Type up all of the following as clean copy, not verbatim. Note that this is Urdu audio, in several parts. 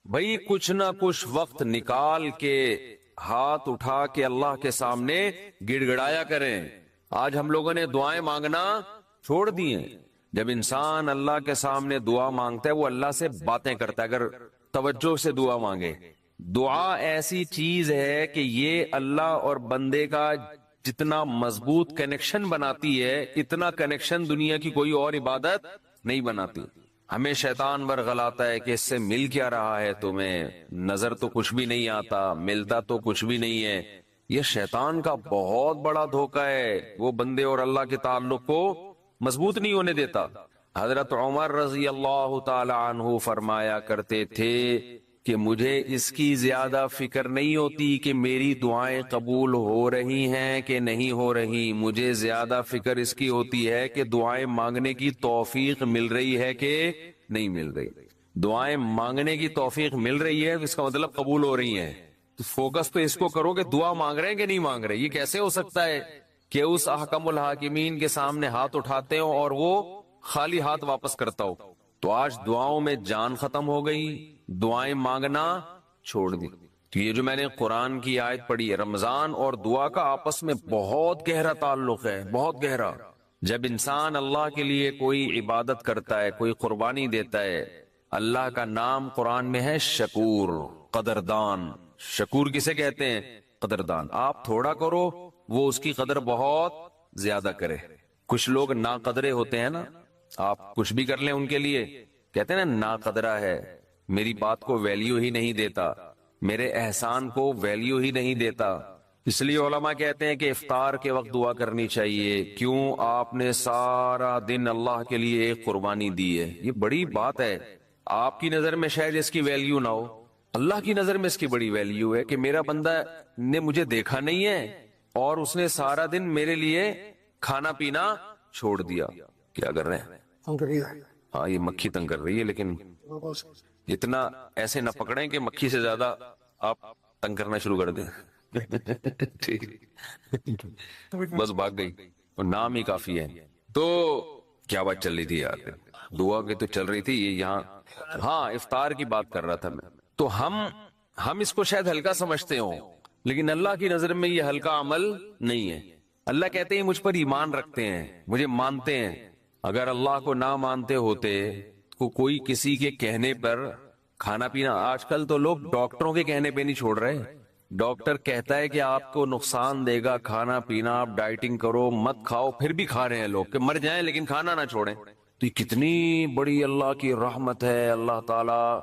بھائی کچھ نہ کچھ وقت نکال کے ہاتھ اٹھا کے اللہ کے سامنے گڑ گڑایا کریں. آج ہم لوگوں نے دعائیں مانگنا چھوڑ دی ہیں. جب انسان اللہ کے سامنے دعا مانگتا ہے وہ اللہ سے باتیں کرتا ہے. اگر توجہ سے دعا مانگے, دعا ایسی چیز ہے کہ یہ اللہ اور بندے کا جتنا مضبوط کنیکشن بناتی ہے, اتنا کنیکشن دنیا کی کوئی اور عبادت نہیں بناتی. ہمیں شیطان ورغلاتا ہے کہ اس سے مل کیا رہا ہے تمہیں, نظر تو کچھ بھی نہیں آتا, ملتا تو کچھ بھی نہیں ہے. یہ شیطان کا بہت بڑا دھوکہ ہے, وہ بندے اور اللہ کے تعلق کو مضبوط نہیں ہونے دیتا. حضرت عمر رضی اللہ تعالی عنہ فرمایا کرتے تھے کہ مجھے اس کی زیادہ فکر نہیں ہوتی کہ میری دعائیں قبول ہو رہی ہیں کہ نہیں ہو رہی, مجھے زیادہ فکر اس کی ہوتی ہے کہ دعائیں مانگنے کی توفیق مل رہی ہے کہ نہیں مل رہی. دعائیں مانگنے کی توفیق مل رہی ہے اس کا مطلب قبول ہو رہی ہیں. تو فوکس تو اس کو کرو کہ دعا مانگ رہے ہیں کہ نہیں مانگ رہے. یہ کیسے ہو سکتا ہے کہ اس احکم الحاکمین کے سامنے ہاتھ اٹھاتے ہو اور وہ خالی ہاتھ واپس کرتا ہو. تو آج دعاؤں میں جان ختم ہو گئی, دعائیں مانگنا چھوڑ دی. تو یہ جو میں نے قرآن کی آیت پڑھی ہے, رمضان اور دعا کا آپس میں بہت گہرا تعلق ہے, بہت گہرا. جب انسان اللہ کے لیے کوئی عبادت کرتا ہے, کوئی قربانی دیتا ہے, اللہ کا نام قرآن میں ہے شکور, قدردان. شکور کسے کہتے ہیں؟ قدردان. آپ تھوڑا کرو وہ اس کی قدر بہت زیادہ کرے. کچھ لوگ ناقدرے ہوتے ہیں نا, آپ کچھ بھی کر لیں ان کے لیے کہتے ہیں نا ناقدرہ ہے, میری بات کو ویلیو ہی نہیں دیتا, میرے احسان کو ویلیو ہی نہیں دیتا. اس لیے علماء کہتے ہیں کہ افطار کے وقت دعا کرنی چاہیے. کیوں؟ آپ نے سارا دن اللہ کے لیے ایک قربانی دی ہے. یہ بڑی بات ہے. آپ کی نظر میں شاید اس کی ویلیو نہ ہو, اللہ کی نظر میں اس کی بڑی ویلیو ہے کہ میرا بندہ نے مجھے دیکھا نہیں ہے اور اس نے سارا دن میرے لیے کھانا پینا چھوڑ دیا. کیا کر رہے ہیں؟ ہاں یہ مکھی تنگ کر رہی ہے, لیکن اتنا ایسے نہ پکڑیں کہ مکھی سے زیادہ آپ تنگ کرنا شروع کر دیں. بس بھاگ گئی, اور نام ہی کافی ہے. تو کیا بات چل رہی تھی یار؟ دعا کی تو چل رہی تھی یہ یہاں. ہاں افطار کی بات کر رہا تھا میں. تو ہم اس کو شاید ہلکا سمجھتے ہوں, لیکن اللہ کی نظر میں یہ ہلکا عمل نہیں ہے. اللہ کہتے ہیں مجھ پر ایمان رکھتے ہیں, مجھے مانتے ہیں. اگر اللہ کو نہ مانتے ہوتے تو کوئی کسی کے کہنے پر کھانا پینا, آج کل تو لوگ ڈاکٹروں کے کہنے پہ نہیں چھوڑ رہے. ڈاکٹر کہتا ہے کہ آپ کو نقصان دے گا کھانا پینا, آپ ڈائٹنگ کرو, مت کھاؤ, پھر بھی کھا رہے ہیں لوگ کہ مر جائیں لیکن کھانا نہ چھوڑیں. تو یہ کتنی بڑی اللہ کی رحمت ہے. اللہ تعالیٰ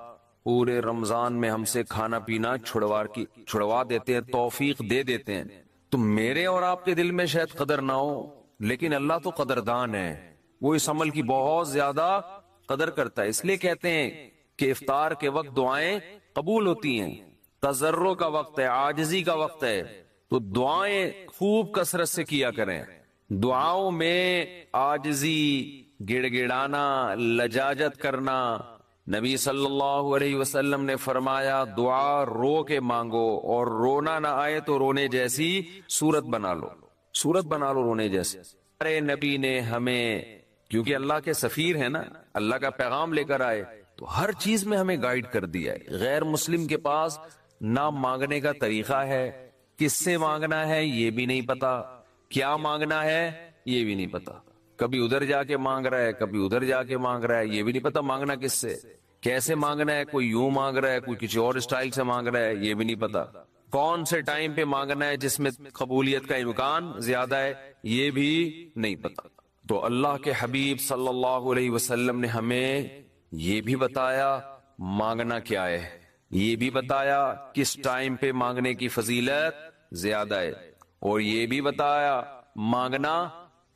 پورے رمضان میں ہم سے کھانا پینا چھڑوا دیتے ہیں, توفیق دے دیتے ہیں. تو میرے اور آپ کے دل میں شاید قدر نہ ہو, لیکن اللہ تو قدردان ہے, وہ اس عمل کی بہت زیادہ قدر کرتا ہے. اس لیے کہتے ہیں کہ افطار کے وقت دعائیں قبول ہوتی ہیں. تضرع کا وقت ہے, عاجزی کا وقت ہے, تو دعائیں خوب کثرت سے کیا کریں. دعاؤں میں عاجزی, گڑ گڑانا, لجاجت کرنا. نبی صلی اللہ علیہ وسلم نے فرمایا دعا رو کے مانگو, اور رونا نہ آئے تو رونے جیسی صورت بنا لو, صورت بنا لو رونے جیسی. ارے نبی نے ہمیں, کیونکہ اللہ کے سفیر ہیں نا, اللہ کا پیغام لے کر آئے, تو ہر چیز میں ہمیں گائیڈ کر دیا ہے. غیر مسلم کے پاس نہ مانگنے کا طریقہ ہے, کس سے مانگنا ہے یہ بھی نہیں پتا, کیا مانگنا ہے یہ بھی نہیں پتا. کبھی ادھر جا کے مانگ رہا ہے, کبھی ادھر جا کے مانگ رہا ہے, یہ بھی نہیں پتا مانگنا کس سے, کیسے مانگنا ہے. کوئی یوں مانگ رہا ہے, کوئی کسی اور اسٹائل سے مانگ رہا ہے, یہ بھی نہیں پتا. کون سے ٹائم پہ مانگنا ہے جس میں قبولیت کا امکان زیادہ ہے, یہ بھی نہیں پتا. تو اللہ کے حبیب صلی اللہ علیہ وسلم نے ہمیں یہ بھی بتایا مانگنا کیا ہے, یہ بھی بتایا کس ٹائم پہ مانگنے کی فضیلت زیادہ ہے, اور یہ بھی بتایا مانگنا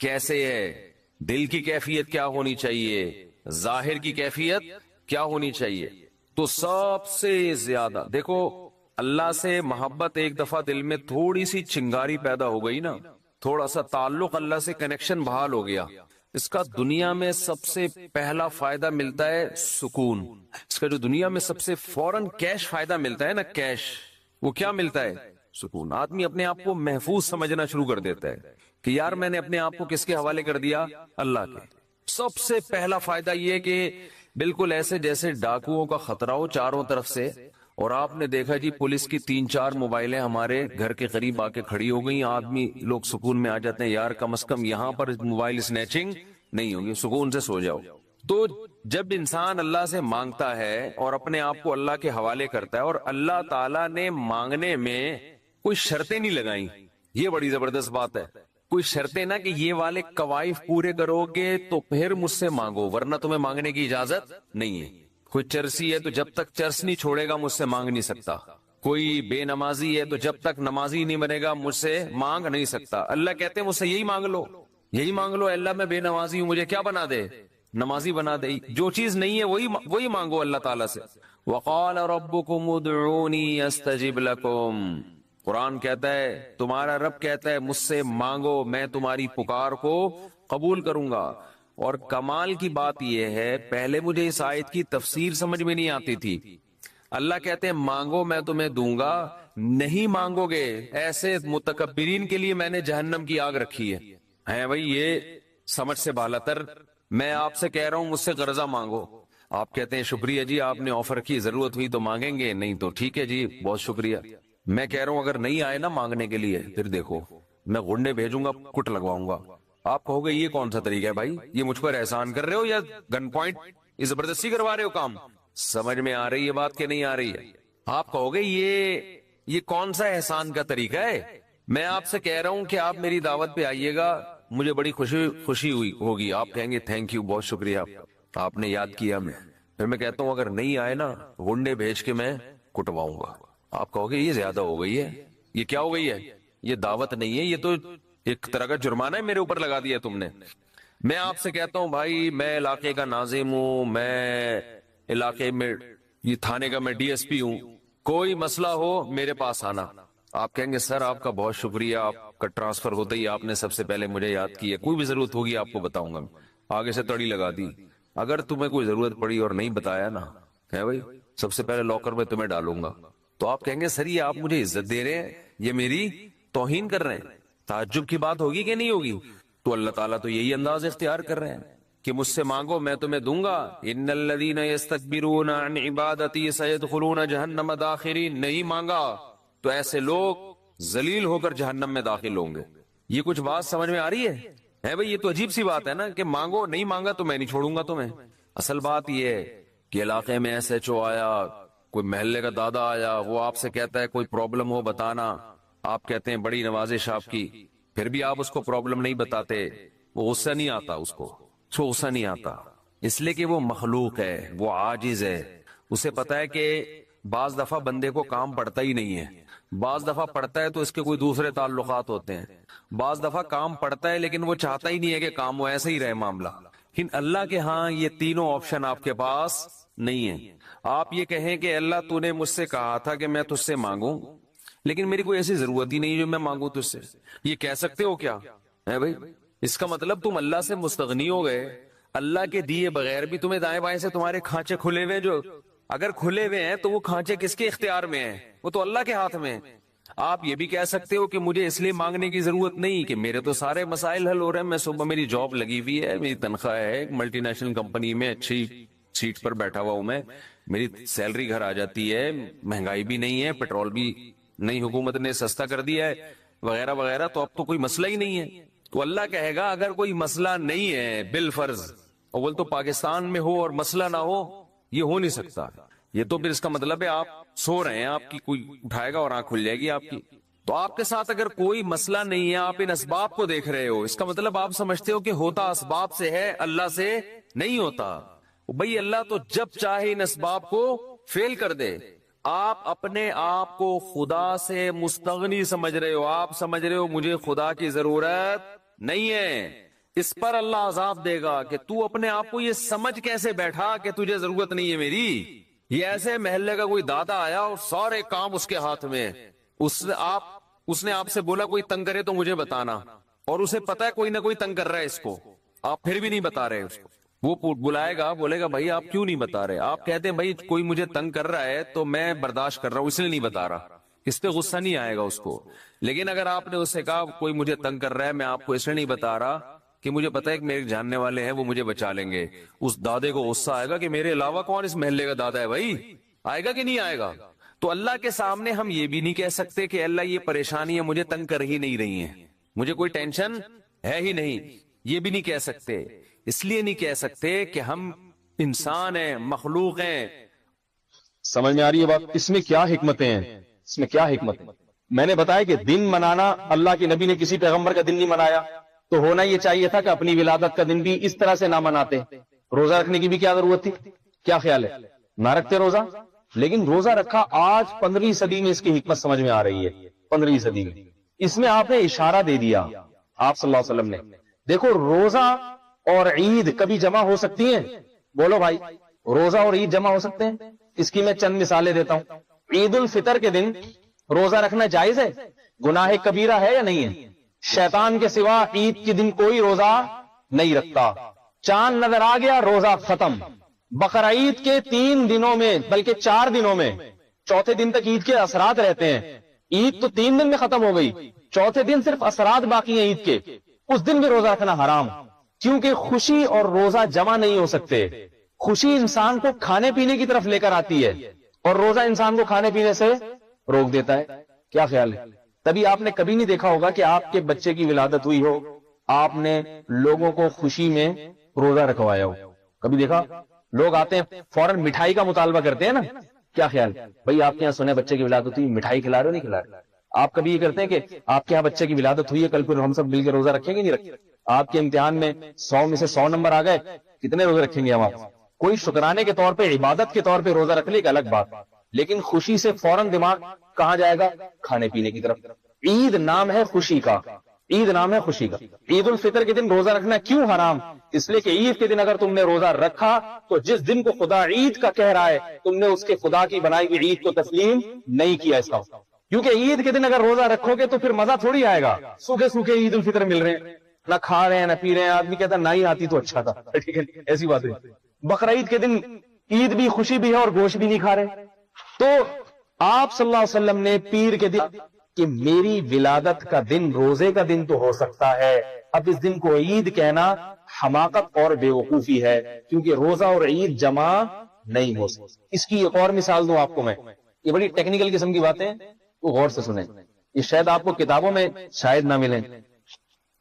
کیسے ہے, دل کی کیفیت کیا ہونی چاہیے, ظاہر کی کیفیت کیا ہونی چاہیے. تو سب سے زیادہ دیکھو, اللہ سے محبت ایک دفعہ دل میں تھوڑی سی چنگاری پیدا ہو گئی نا, تھوڑا سا تعلق اللہ سے کنیکشن بحال ہو گیا, اس کا دنیا میں سب سے پہلا فائدہ ملتا ہے سکون. اس کا جو دنیا میں سب سے فوراً کیش فائدہ ملتا ہے نا, کیش, وہ کیا ملتا ہے؟ سکون. آدمی اپنے آپ کو محفوظ سمجھنا شروع کر دیتا ہے کہ یار میں نے اپنے آپ کو کس کے حوالے کر دیا؟ اللہ کے. سب سے پہلا فائدہ یہ کہ بالکل ایسے جیسے ڈاکوؤں کا خطرہ ہو چاروں طرف سے. اور آپ نے دیکھا جی پولیس کی 3-4 موبائلیں ہمارے گھر کے قریب آ کے کھڑی ہو گئی. آدمی لوگ سکون میں آ جاتے ہیں, یار کم از کم یہاں پر موبائل سنیچنگ نہیں ہوگی, سکون سے سو جاؤ. تو جب انسان اللہ سے مانگتا ہے اور اپنے آپ کو اللہ کے حوالے کرتا ہے, اور اللہ تعالیٰ نے مانگنے میں کوئی شرطیں نہیں لگائیں, یہ بڑی زبردست بات ہے. کوئی شرطیں نہ کہ یہ والے قوائف پورے کرو گے تو پھر مجھ سے مانگو, ورنہ تمہیں مانگنے کی اجازت نہیں ہے. کوئی چرسی ہے تو جب تک چرس نہیں چھوڑے گا مجھ سے مانگ نہیں سکتا. کوئی بے نمازی ہے تو جب تک نمازی نہیں بنے گا مجھ سے مانگ نہیں سکتا. اللہ کہتے ہیں مجھ سے یہی مانگ لو, یہی مانگ لو, اللہ میں بے نمازی ہوں, مجھے کیا بنا دے, نمازی بنا دے. جو چیز نہیں ہے وہی مانگو اللہ تعالیٰ سے. وقال ربکم ادعونی استجب لکم, قرآن کہتا ہے تمہارا رب کہتا ہے مجھ سے مانگو میں تمہاری پکار کو قبول کروں گا. اور کمال کی بات یہ ہے, پہلے مجھے اس آیت کی تفسیر سمجھ میں نہیں آتی تھی. اللہ کہتے ہیں مانگو میں تمہیں دوں گا, نہیں مانگو گے ایسے متکبرین کے لیے میں نے جہنم کی آگ رکھی ہے. بھائی یہ سمجھ سے بالا تر. میں آپ سے کہہ رہا ہوں مجھ سے قرضہ مانگو, آپ کہتے ہیں شکریہ جی آپ نے آفر کی, ضرورت ہوئی تو مانگیں گے, نہیں تو ٹھیک ہے جی بہت شکریہ. میں کہہ رہا ہوں اگر نہیں آئے نا مانگنے کے لیے, پھر دیکھو میں گنڈے بھیجوں گا, کٹ لگواؤں گا. آپ کہو گے یہ کون سا طریقہ ہے بھائی, یہ مجھ پر احسان کر رہے ہو یا گن پوائنٹ یہ زبردستی کروا رہے ہو کام. سمجھ میں آ رہی ہے بات کہ نہیں آ رہی ہے؟ آپ کہو گے یہ کون سا احسان کا طریقہ ہے. میں آپ سے کہہ رہا ہوں کہ آپ میری دعوت پہ آئیے گا, مجھے بڑی خوشی ہوئی ہوگی, آپ کہیں گے تھینک یو بہت شکریہ آپ نے یاد کیا. پھر میں کہتا ہوں اگر نہیں آئے نا گنڈے بھیج کے میں کٹواؤں گا. آپ کہو گے یہ زیادہ ہو گئی ہے, یہ کیا ہو گئی ہے, یہ دعوت نہیں ہے, یہ تو ایک طرح کا جرمانہ ہے میرے اوپر لگا دیا تم نے. میں آپ سے کہتا ہوں بھائی میں علاقے کا ناظم ہوں, میں علاقے میں یہ تھانے کا میں ڈی ایس پی ہوں, کوئی مسئلہ ہو میرے پاس آنا. آپ کہیں گے سر آپ کا بہت شکریہ, آپ کا ٹرانسفر ہوتا ہی آپ نے سب سے پہلے مجھے یاد کی ہے, کوئی بھی ضرورت ہوگی آپ کو بتاؤں گا. آگے سے تڑی لگا دی. اگر تمہیں کوئی ضرورت پڑی اور نہیں بتایا نا ہے بھائی, سب سے پہلے لاکر میں تمہیں ڈالوں گا. تو آپ کہیں گے سر یہ آپ مجھے عزت دے رہے ہیں, یہ میری توہین کر رہے ہیں, تعجب کی بات ہوگی کہ نہیں ہوگی؟ تو اللہ تعالیٰ تو یہی انداز اختیار کر رہے ہیں کہ مجھ سے مانگو میں تمہیں دوں گا. ان الذین یستکبرون عن عبادتی سیدخلون جہنم داخرین, نہیں مانگا تو ایسے لوگ ذلیل ہو کر جہنم میں داخل ہوں گے. یہ کچھ بات سمجھ میں آ رہی ہے بھائی؟ یہ تو عجیب سی بات ہے نا کہ مانگو, نہیں مانگا تو میں نہیں چھوڑوں گا تمہیں. اصل بات یہ ہے کہ علاقے میں ایس ایچ او آیا, کوئی محلے کا دادا آیا, وہ آپ سے کہتا ہے کوئی پرابلم ہو بتانا, آپ کہتے ہیں بڑی نوازش آپ کی, پھر بھی آپ اس کو پرابلم نہیں بتاتے, وہ غصہ نہیں آتا, اس کو غصہ نہیں آتا, اس لیے کہ وہ مخلوق ہے, وہ عاجز ہے. اسے پتا ہے کہ بعض دفعہ بندے کو کام پڑتا ہی نہیں ہے, بعض دفعہ پڑتا ہے تو اس کے کوئی دوسرے تعلقات ہوتے ہیں, بعض دفعہ کام پڑتا ہے لیکن وہ چاہتا ہی نہیں ہے کہ کام وہ ایسے ہی رہے معاملہ. لیکن اللہ کے ہاں یہ تینوں آپشن آپ کے پاس نہیں ہے. آپ یہ کہیں کہ اللہ تو نے مجھ سے کہا تھا کہ میں تجھ سے مانگوں, لیکن میری کوئی ایسی ضرورت ہی نہیں جو میں مانگوں تجھ سے, یہ کہہ سکتے ہو کیا ہے بھائی؟ اس کا مطلب تم اللہ سے مستغنی ہو گئے. اللہ کے دیے بغیر بھی تمہیں دائیں بائیں سے تمہارے کھانچے کھلے ہوئے, جو اگر کھلے ہوئے ہیں تو وہ کھانچے کس کے اختیار میں ہیں؟ وہ تو اللہ کے ہاتھ میں ہیں. آپ یہ بھی کہہ سکتے ہو کہ مجھے اس لیے مانگنے کی ضرورت نہیں کہ میرے تو سارے مسائل حل ہو رہے ہیں, میں صبح میری جاب لگی ہوئی ہے, میری تنخواہ ہے, ایک ملٹی نیشنل کمپنی میں اچھی سیٹ پر بیٹھا ہوا ہوں میں, میری سیلری گھر آ جاتی ہے, مہنگائی بھی نہیں ہے, پیٹرول بھی نہیں حکومت نے سستا کر دیا ہے وغیرہ وغیرہ, تو اب تو کوئی مسئلہ ہی نہیں ہے. تو اللہ کہے گا اگر کوئی مسئلہ نہیں ہے بالفرض, اول تو پاکستان میں ہو اور مسئلہ نہ ہو, یہ ہو نہیں سکتا. یہ تو پھر اس کا مطلب ہے آپ سو رہے ہیں, آپ کی کوئی اٹھائے گا اور آنکھ کھل جائے گی آپ کی. تو آپ کے ساتھ اگر کوئی مسئلہ نہیں ہے, آپ ان اسباب کو دیکھ رہے ہو, اس کا مطلب آپ سمجھتے ہو کہ ہوتا اسباب سے ہے, اللہ سے نہیں ہوتا. بھئی اللہ تو جب چاہے ان اسباب کو فیل کر دے. آپ اپنے آپ کو خدا سے مستغنی سمجھ رہے ہو, آپ سمجھ رہے ہو مجھے خدا کی ضرورت نہیں ہے. اس پر اللہ عذاب دے گا کہ تو اپنے آپ کو یہ سمجھ کیسے بیٹھا کہ تجھے ضرورت نہیں ہے میری. یہ ایسے محلے کا کوئی دادا آیا اور سارے کام اس کے ہاتھ میں, اس نے آپ سے بولا کوئی تنگ کرے تو مجھے بتانا, اور اسے پتا ہے کوئی نہ کوئی تنگ کر رہا ہے اس کو, آپ پھر بھی نہیں بتا رہے اس کو. وہ بلائے گا, بولے گا بھائی آپ کیوں نہیں بتا رہے؟ آپ کہتے ہیں بھائی کوئی مجھے تنگ کر رہا ہے تو میں برداشت کر رہا ہوں اس لیے نہیں بتا رہا, اس پہ غصہ نہیں آئے گا اس کو. لیکن اگر آپ نے اس سے کہا کوئی مجھے تنگ کر رہا ہے میں آپ کو اس لیے نہیں بتا رہا کہ مجھے پتا ہے کہ میرے جاننے والے ہیں وہ مجھے بچا لیں گے، اس دادے کو غصہ آئے گا کہ میرے علاوہ کون اس محلے کا دادا ہے بھائی، آئے گا کہ نہیں آئے گا؟ تو اللہ کے سامنے ہم یہ بھی نہیں کہہ سکتے کہ اللہ یہ پریشانیاں مجھے تنگ کر ہی نہیں رہی ہیں، مجھے کوئی ٹینشن ہے ہی نہیں، یہ بھی نہیں کہہ سکتے۔ اس لیے نہیں کہہ سکتے کہ ہم انسان ہیں، مخلوق ہیں۔ سمجھ میں آ رہی ہے بات؟ اس میں کیا حکمتیں ہیں، اس میں کیا حکمت ہے؟ میں نے بتایا کہ دن منانا، اللہ کے نبی نے کسی پیغمبر کا دن نہیں منایا، تو ہونا یہ چاہیے تھا کہ اپنی ولادت کا دن بھی اس طرح سے نہ مناتے، روزہ رکھنے کی بھی کیا ضرورت تھی؟ کیا خیال ہے؟ نہ رکھتے روزہ، لیکن روزہ رکھا۔ آج 15ویں صدی میں اس کی حکمت سمجھ میں آ رہی ہے، 15ویں صدی میں اس میں آپ نے اشارہ دے دیا، آپ صلی اللہ علیہ وسلم نے۔ دیکھو روزہ اور عید کبھی جمع ہو سکتی ہیں؟ بولو بھائی، روزہ اور عید جمع ہو سکتے ہیں؟ اس کی میں چند مثالیں دیتا ہوں۔ عید الفطر کے دن روزہ رکھنا جائز ہے؟ گناہ کبیرہ ہے یا نہیں ہے؟ شیطان کے سوا عید کے دن کوئی روزہ نہیں رکھتا۔ چاند نظر آ گیا، روزہ ختم۔ بقرعید کے 3 دنوں میں، بلکہ 4 دنوں میں، چوتھے دن تک عید کے اثرات رہتے ہیں۔ عید تو 3 دن میں ختم ہو گئی، چوتھے دن صرف اثرات باقی ہیں عید کے، اس دن بھی روزہ رکھنا حرام، کیونکہ خوشی اور روزہ جمع نہیں ہو سکتے۔ خوشی انسان کو کھانے پینے کی طرف لے کر آتی ہے، اور روزہ انسان کو کھانے پینے سے روک دیتا ہے۔ کیا خیال ہے؟ تبھی آپ نے کبھی نہیں دیکھا ہوگا کہ آپ کے بچے کی ولادت ہوئی ہو، آپ نے لوگوں کو خوشی میں روزہ رکھوایا ہو؟ کبھی دیکھا؟ لوگ آتے ہیں فوراً مٹھائی کا مطالبہ کرتے ہیں نا۔ کیا خیال؟ بھائی آپ کے یہاں سنے بچے کی ولادت ہوئی، مٹھائی کھلا رہے ہو نہیں کھلا رہے؟ آپ کبھی یہ کرتے ہیں کہ آپ کے یہاں بچے کی ولادت ہوئی ہے، کل پھر ہم سب مل کے روزہ رکھیں گے نہیں رکھیں؟ آپ کے امتحان میں 100 میں سے 100 نمبر آ گئے، کتنے روزے رکھیں گے ہم؟ آپ کوئی شکرانے کے طور پہ، عبادت کے طور پہ روزہ رکھ لے ایک الگ بات، لیکن خوشی سے فوراً دماغ کہاں جائے گا؟ کھانے پینے کی طرف۔ عید نام ہے خوشی کا، عید نام ہے خوشی کا۔ عید الفطر کے دن روزہ رکھنا کیوں حرام؟ اس لیے کہ عید کے دن اگر تم نے روزہ رکھا تو جس دن کو خدا عید کا کہہ رہا ہے، تم نے اس کے خدا کی بنائی ہوئی عید کو تسلیم نہیں کیا اس کا۔ کیونکہ عید کے دن اگر روزہ رکھو گے تو پھر مزہ تھوڑی آئے گا، سوکھے سوکھے عید الفطر مل رہے ہیں، نہ کھا رہے ہیں نہ پی رہے ہیں، آدمی کہتا نہ ہی آتی تو اچھا تھا۔ ٹھیک ہے، ایسی بات ہے۔ بقرعید کے دن عید بھی خوشی بھی ہے اور گوشت بھی نہیں کھا رہے۔ تو آپ صلی اللہ علیہ وسلم نے پیر کے دن کہ میری ولادت کا دن روزے کا دن تو ہو سکتا ہے، اب اس دن کو عید کہنا حماقت اور بے وقوفی ہے، کیونکہ روزہ اور عید جمع نہیں ہو سکتی۔ اس کی ایک اور مثال دوں آپ کو میں، یہ بڑی ٹیکنیکل قسم کی باتیں، تو غور سے سنیں، یہ شاید آپ کو کتابوں میں شاید نہ ملیں۔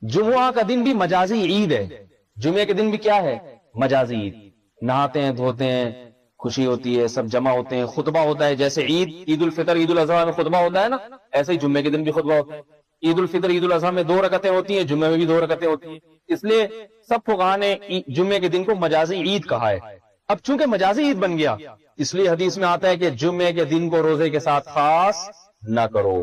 جمعہ کا دن بھی مجازی عید ہے، جمعے کے دن بھی کیا ہے؟ مجازی عید۔ نہاتے ہیں، دھوتے ہیں، خوشی ہوتی ہے، سب جمع ہوتے ہیں، خطبہ ہوتا ہے، جیسے عید الفطر عید الاضحیٰ میں خطبہ ہوتا ہے نا، ایسے ہی جمعے کے دن بھی خطبہ ہوتا ہے۔ عید الفطر عید الاضحیٰ میں 2 رکعتیں ہوتی ہیں، جمعے میں بھی 2 رکعتیں ہوتی ہیں، اس لیے سب فقہاء نے جمعے کے دن کو مجازی عید کہا ہے۔ اب چونکہ مجازی عید بن گیا، اس لیے حدیث میں آتا ہے کہ جمعے کے دن کو روزے کے ساتھ خاص نہ کرو،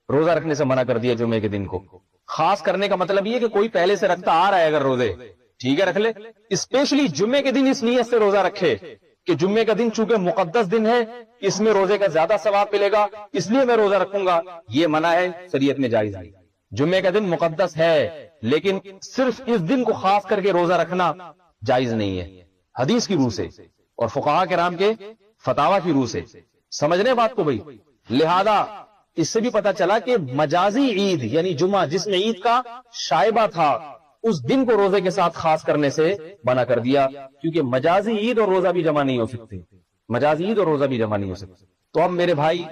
روزہ رکھنے سے منع کر دیا جمعے کے دن کو۔ خاص کرنے کا مطلب یہ کہ کوئی پہلے سے رکھتا آ رہا ہے اگر روزے، ٹھیک ہے رکھ لے، اسپیشلی جمعے کے دن اس نیت سے روزہ رکھے کہ جمعے کا دن چونکہ مقدس دن ہے، اس میں روزے کا زیادہ ثواب ملے گا، اس لیے میں روزہ رکھوں گا، یہ منع ہے، شریعت میں جائز نہیں۔ جمعے کا دن مقدس ہے، لیکن صرف اس دن کو خاص کر کے روزہ رکھنا جائز نہیں ہے، حدیث کی روح سے اور فقہاء کرام کے فتاوی کی روح سے۔ سمجھنے بات کو بھائی، لہذا اس سے بھی پتا چلا کہ مجازی عید یعنی جمعہ جس میں عید کا شائبہ تھا، اس دن کو روزے کے ساتھ خاص کرنے سے منع کر دیا، کیونکہ مجازی عید اور روزہ بھی جمع نہیں ہو سکتے، مجازی عید اور روزہ بھی جمع نہیں ہو سکتے۔ تو اب میرے بھائی،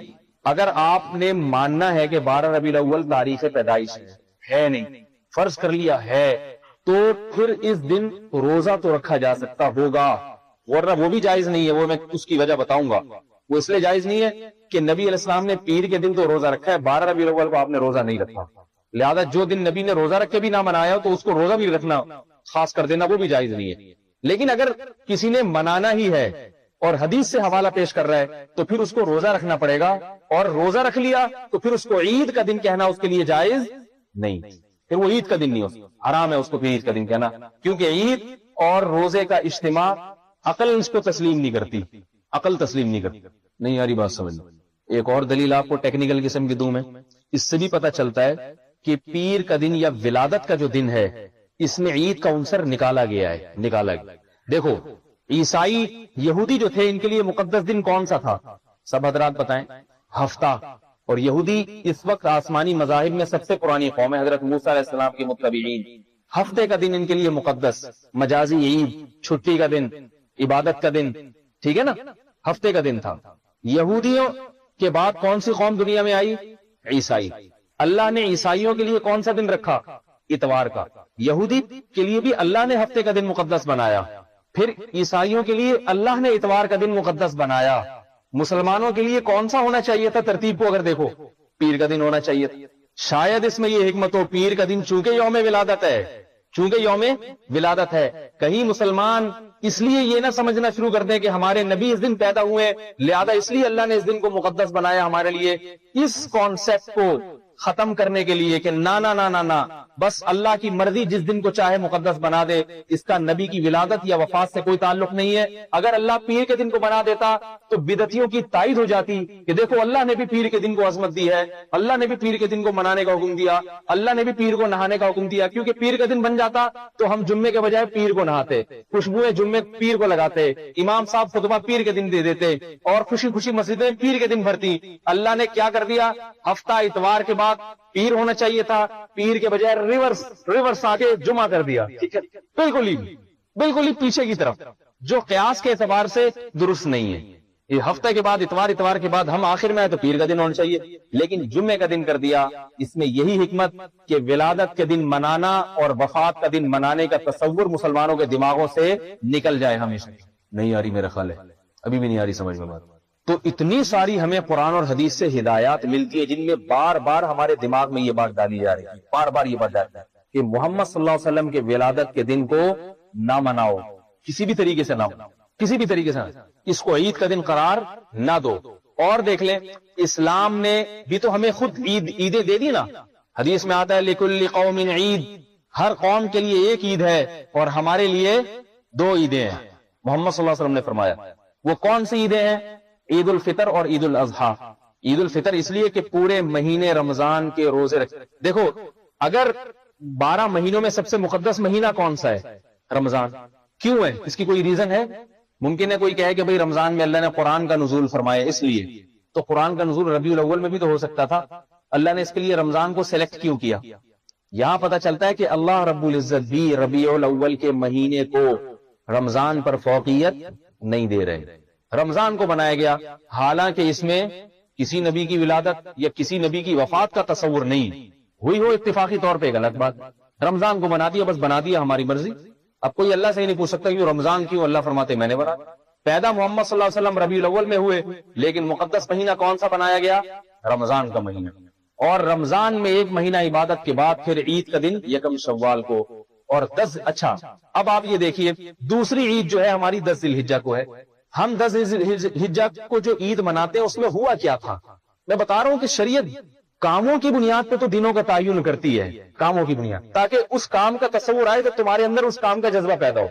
اگر آپ نے ماننا ہے کہ 12 ربیع الاول تاریخ پیدائش ہے نہیں، فرض کر لیا ہے، تو پھر اس دن روزہ تو رکھا جا سکتا ہوگا، ورنہ وہ بھی جائز نہیں ہے، وہ میں اس کی وجہ بتاؤں گا۔ وہ اس لیے جائز نہیں ہے کہ نبی علیہ السلام نے پیر کے دن تو روزہ رکھا ہے، 12 ربیع الاول کو آپ نے روزہ نہیں رکھا، لہذا جو دن نبی نے روزہ رکھ کے بھی نہ منایا تو اس کو روزہ بھی رکھنا خاص کر دینا وہ بھی جائز نہیں ہے۔ لیکن اگر کسی نے منانا ہی ہے اور حدیث سے حوالہ پیش کر رہا ہے تو پھر اس کو روزہ رکھنا پڑے گا، اور روزہ رکھ لیا تو پھر اس کو عید کا دن کہنا اس کے لیے جائز نہیں، پھر وہ عید کا دن نہیں ہو سکتا، حرام ہے اس کو پھر عید کا دن کہنا، کیونکہ عید اور روزے کا اجتماع عقل اس کو تسلیم نہیں کرتی، عقل تسلیم نہیں کرتی۔ نہیں یاری بات سمجھ۔ ایک اور دلیل آپ کو ٹیکنیکل قسم کی دوں میں، اس سے بھی پتہ چلتا ہے کہ پیر کا دن یا ولادت کا جو دن ہے اس میں عید کا عنصر نکالا گیا ہے، نکالا گیا۔ دیکھو عیسائی یہودی جو تھے ان کے لیے مقدس دن کون سا تھا؟ سب حضرات بتائیں۔ ہفتہ۔ اور یہودی اس وقت آسمانی مذاہب میں سب سے پرانی قوم ہے، حضرت موسیٰ علیہ السلام کے متبعین، ہفتے کا دن ان کے لیے مقدس، مجازی عید، چھٹی کا دن، عبادت کا دن، ٹھیک ہے نا، ہفتے کا دن تھا۔ یہودیوں کے بعد کون سی قوم دنیا میں آئی؟ عیسائی۔ اللہ نے عیسائیوں کے لیے کون سا دن رکھا؟ اتوار کا۔ یہودی کے لیے بھی اللہ نے ہفتے کا دن مقدس بنایا، پھر عیسائیوں کے لیے اللہ نے اتوار کا دن مقدس بنایا۔ مسلمانوں کے لیے کون سا ہونا چاہیے تھا ترتیب کو اگر دیکھو؟ پیر کا دن ہونا چاہیے تھا۔ شاید اس میں یہ حکمت ہو، پیر کا دن چونکہ یوم ولادت ہے، چونکہ یوم ولادت ہے، کہیں مسلمان اس لیے یہ نہ سمجھنا شروع کر دیں کہ ہمارے نبی اس دن پیدا ہوئے لہذا اس لیے اللہ نے اس دن کو مقدس بنایا ہمارے لیے۔ اس کانسیپٹ کو ختم کرنے کے لیے کہ نا نا نا نا نا، بس اللہ کی مرضی جس دن کو چاہے مقدس بنا دے، اس کا نبی کی ولادت یا وفات سے کوئی تعلق نہیں ہے۔ اگر اللہ پیر کے دن کو بنا دیتا تو بدعتیوں کی تائید ہو جاتی کہ دیکھو اللہ نے بھی پیر کے دن کو عظمت دی ہے، اللہ نے بھی پیر کے دن کو منانے کا حکم دیا، اللہ نے بھی پیر کو نہانے کا حکم دیا۔ کیونکہ پیر کا دن بن جاتا تو ہم جمعے کے بجائے پیر کو نہاتے، خوشبوئیں جمعے پیر کو لگاتے، امام صاحب خطبہ پیر کے دن دے دیتے اور خوشی خوشی مسجدیں پیر کے دن بھرتی۔ اللہ نے کیا کر دیا؟ ہفتہ اتوار کے بعد پیر ہونا چاہیے تھا، پیر کے بجائے ریورس آ کے جمعہ کر دیا، بالکل ہی پیچھے کی طرف، جو قیاس کے اعتبار سے درست نہیں ہے۔ یہ ہفتے کے بعد اتوار کے بعد ہم آخر میں آئے تو پیر کا دن ہونا چاہیے، لیکن جمعے کا دن کر دیا۔ اس میں یہی حکمت کہ ولادت کے دن منانا اور وفات کا دن منانے کا تصور مسلمانوں کے دماغوں سے نکل جائے ہمیشہ۔ نہیں آ رہی میرا خیال ہے، ابھی بھی نہیں آ رہی سمجھ میں بات۔ تو اتنی ساری ہمیں قرآن اور حدیث سے ہدایات ملتی ہے جن میں بار بار ہمارے دماغ میں یہ بات ڈالی جا رہی ہے، بار بار یہ بات ڈالتا ہے کہ محمد صلی اللہ علیہ وسلم کے ولادت کے دن کو نہ مناؤ، کسی بھی طریقے سے نہ ہو، کسی بھی طریقے سے نہ، اس کو عید کا دن قرار نہ دو۔ اور دیکھ لیں اسلام نے بھی تو ہمیں خود عیدیں دے دی نا، حدیث میں آتا ہے لِكُلِّ قَوْمٍ عید، ہر قوم کے لیے ایک عید ہے اور ہمارے لیے دو عیدیں ہیں، محمد صلی اللہ علیہ وسلم نے فرمایا۔ وہ کون سی عیدیں ہیں؟ عید الفطر اور عید الاضحیٰ۔ عید الفطر اس لیے کہ پورے مہینے رمضان کے روزے رکھ، دیکھو اگر 12 مہینوں میں سب سے مقدس مہینہ کون سا ہے؟ رمضان۔ کیوں ہے؟ اس کی کوئی ریزن ہے؟ ممکن ہے کوئی کہے کہ بھئی رمضان میں اللہ نے قرآن کا نزول فرمایا اس لیے، تو قرآن کا نزول ربیع الاول میں بھی تو ہو سکتا تھا، اللہ نے اس کے لیے رمضان کو سلیکٹ کیوں کیا؟ یہاں پتہ چلتا ہے کہ اللہ رب العزت بھی ربیع الاول کے مہینے کو رمضان پر فوقیت نہیں دے رہے، رمضان کو بنایا گیا، حالانکہ اس میں کسی نبی کی ولادت یا کسی نبی کی وفات کا تصور نہیں ہوئی ہو، اتفاقی طور پہ غلط بات، رمضان کو بنا دیا، بس بنا دیا ہماری مرضی۔ اب کوئی اللہ سے ہی نہیں پوچھ سکتا کہ رمضان کیوں، اللہ فرماتے میں نے بنا۔ پیدا محمد صلی اللہ علیہ وسلم ربیع الاول میں ہوئے، لیکن مقدس مہینہ کون سا بنایا گیا؟ رمضان کا مہینہ۔ اور رمضان میں ایک مہینہ عبادت کے بعد پھر عید کا دن یکم شوال کو، اور 10 اچھا اب آپ یہ دیکھیے دوسری عید جو ہے ہماری 10 ذی الحجہ کو ہے۔ ہم 10 ذی الحجہ کو جو عید مناتے ہیں اس میں ہوا کیا تھا؟ میں بتا رہا ہوں کہ شریعت کاموں کی بنیاد پہ تو دنوں کا تعین کرتی ہے، کاموں کی بنیاد، تاکہ اس کام کا تصور آئے تو تمہارے اندر اس کام کا جذبہ پیدا ہو۔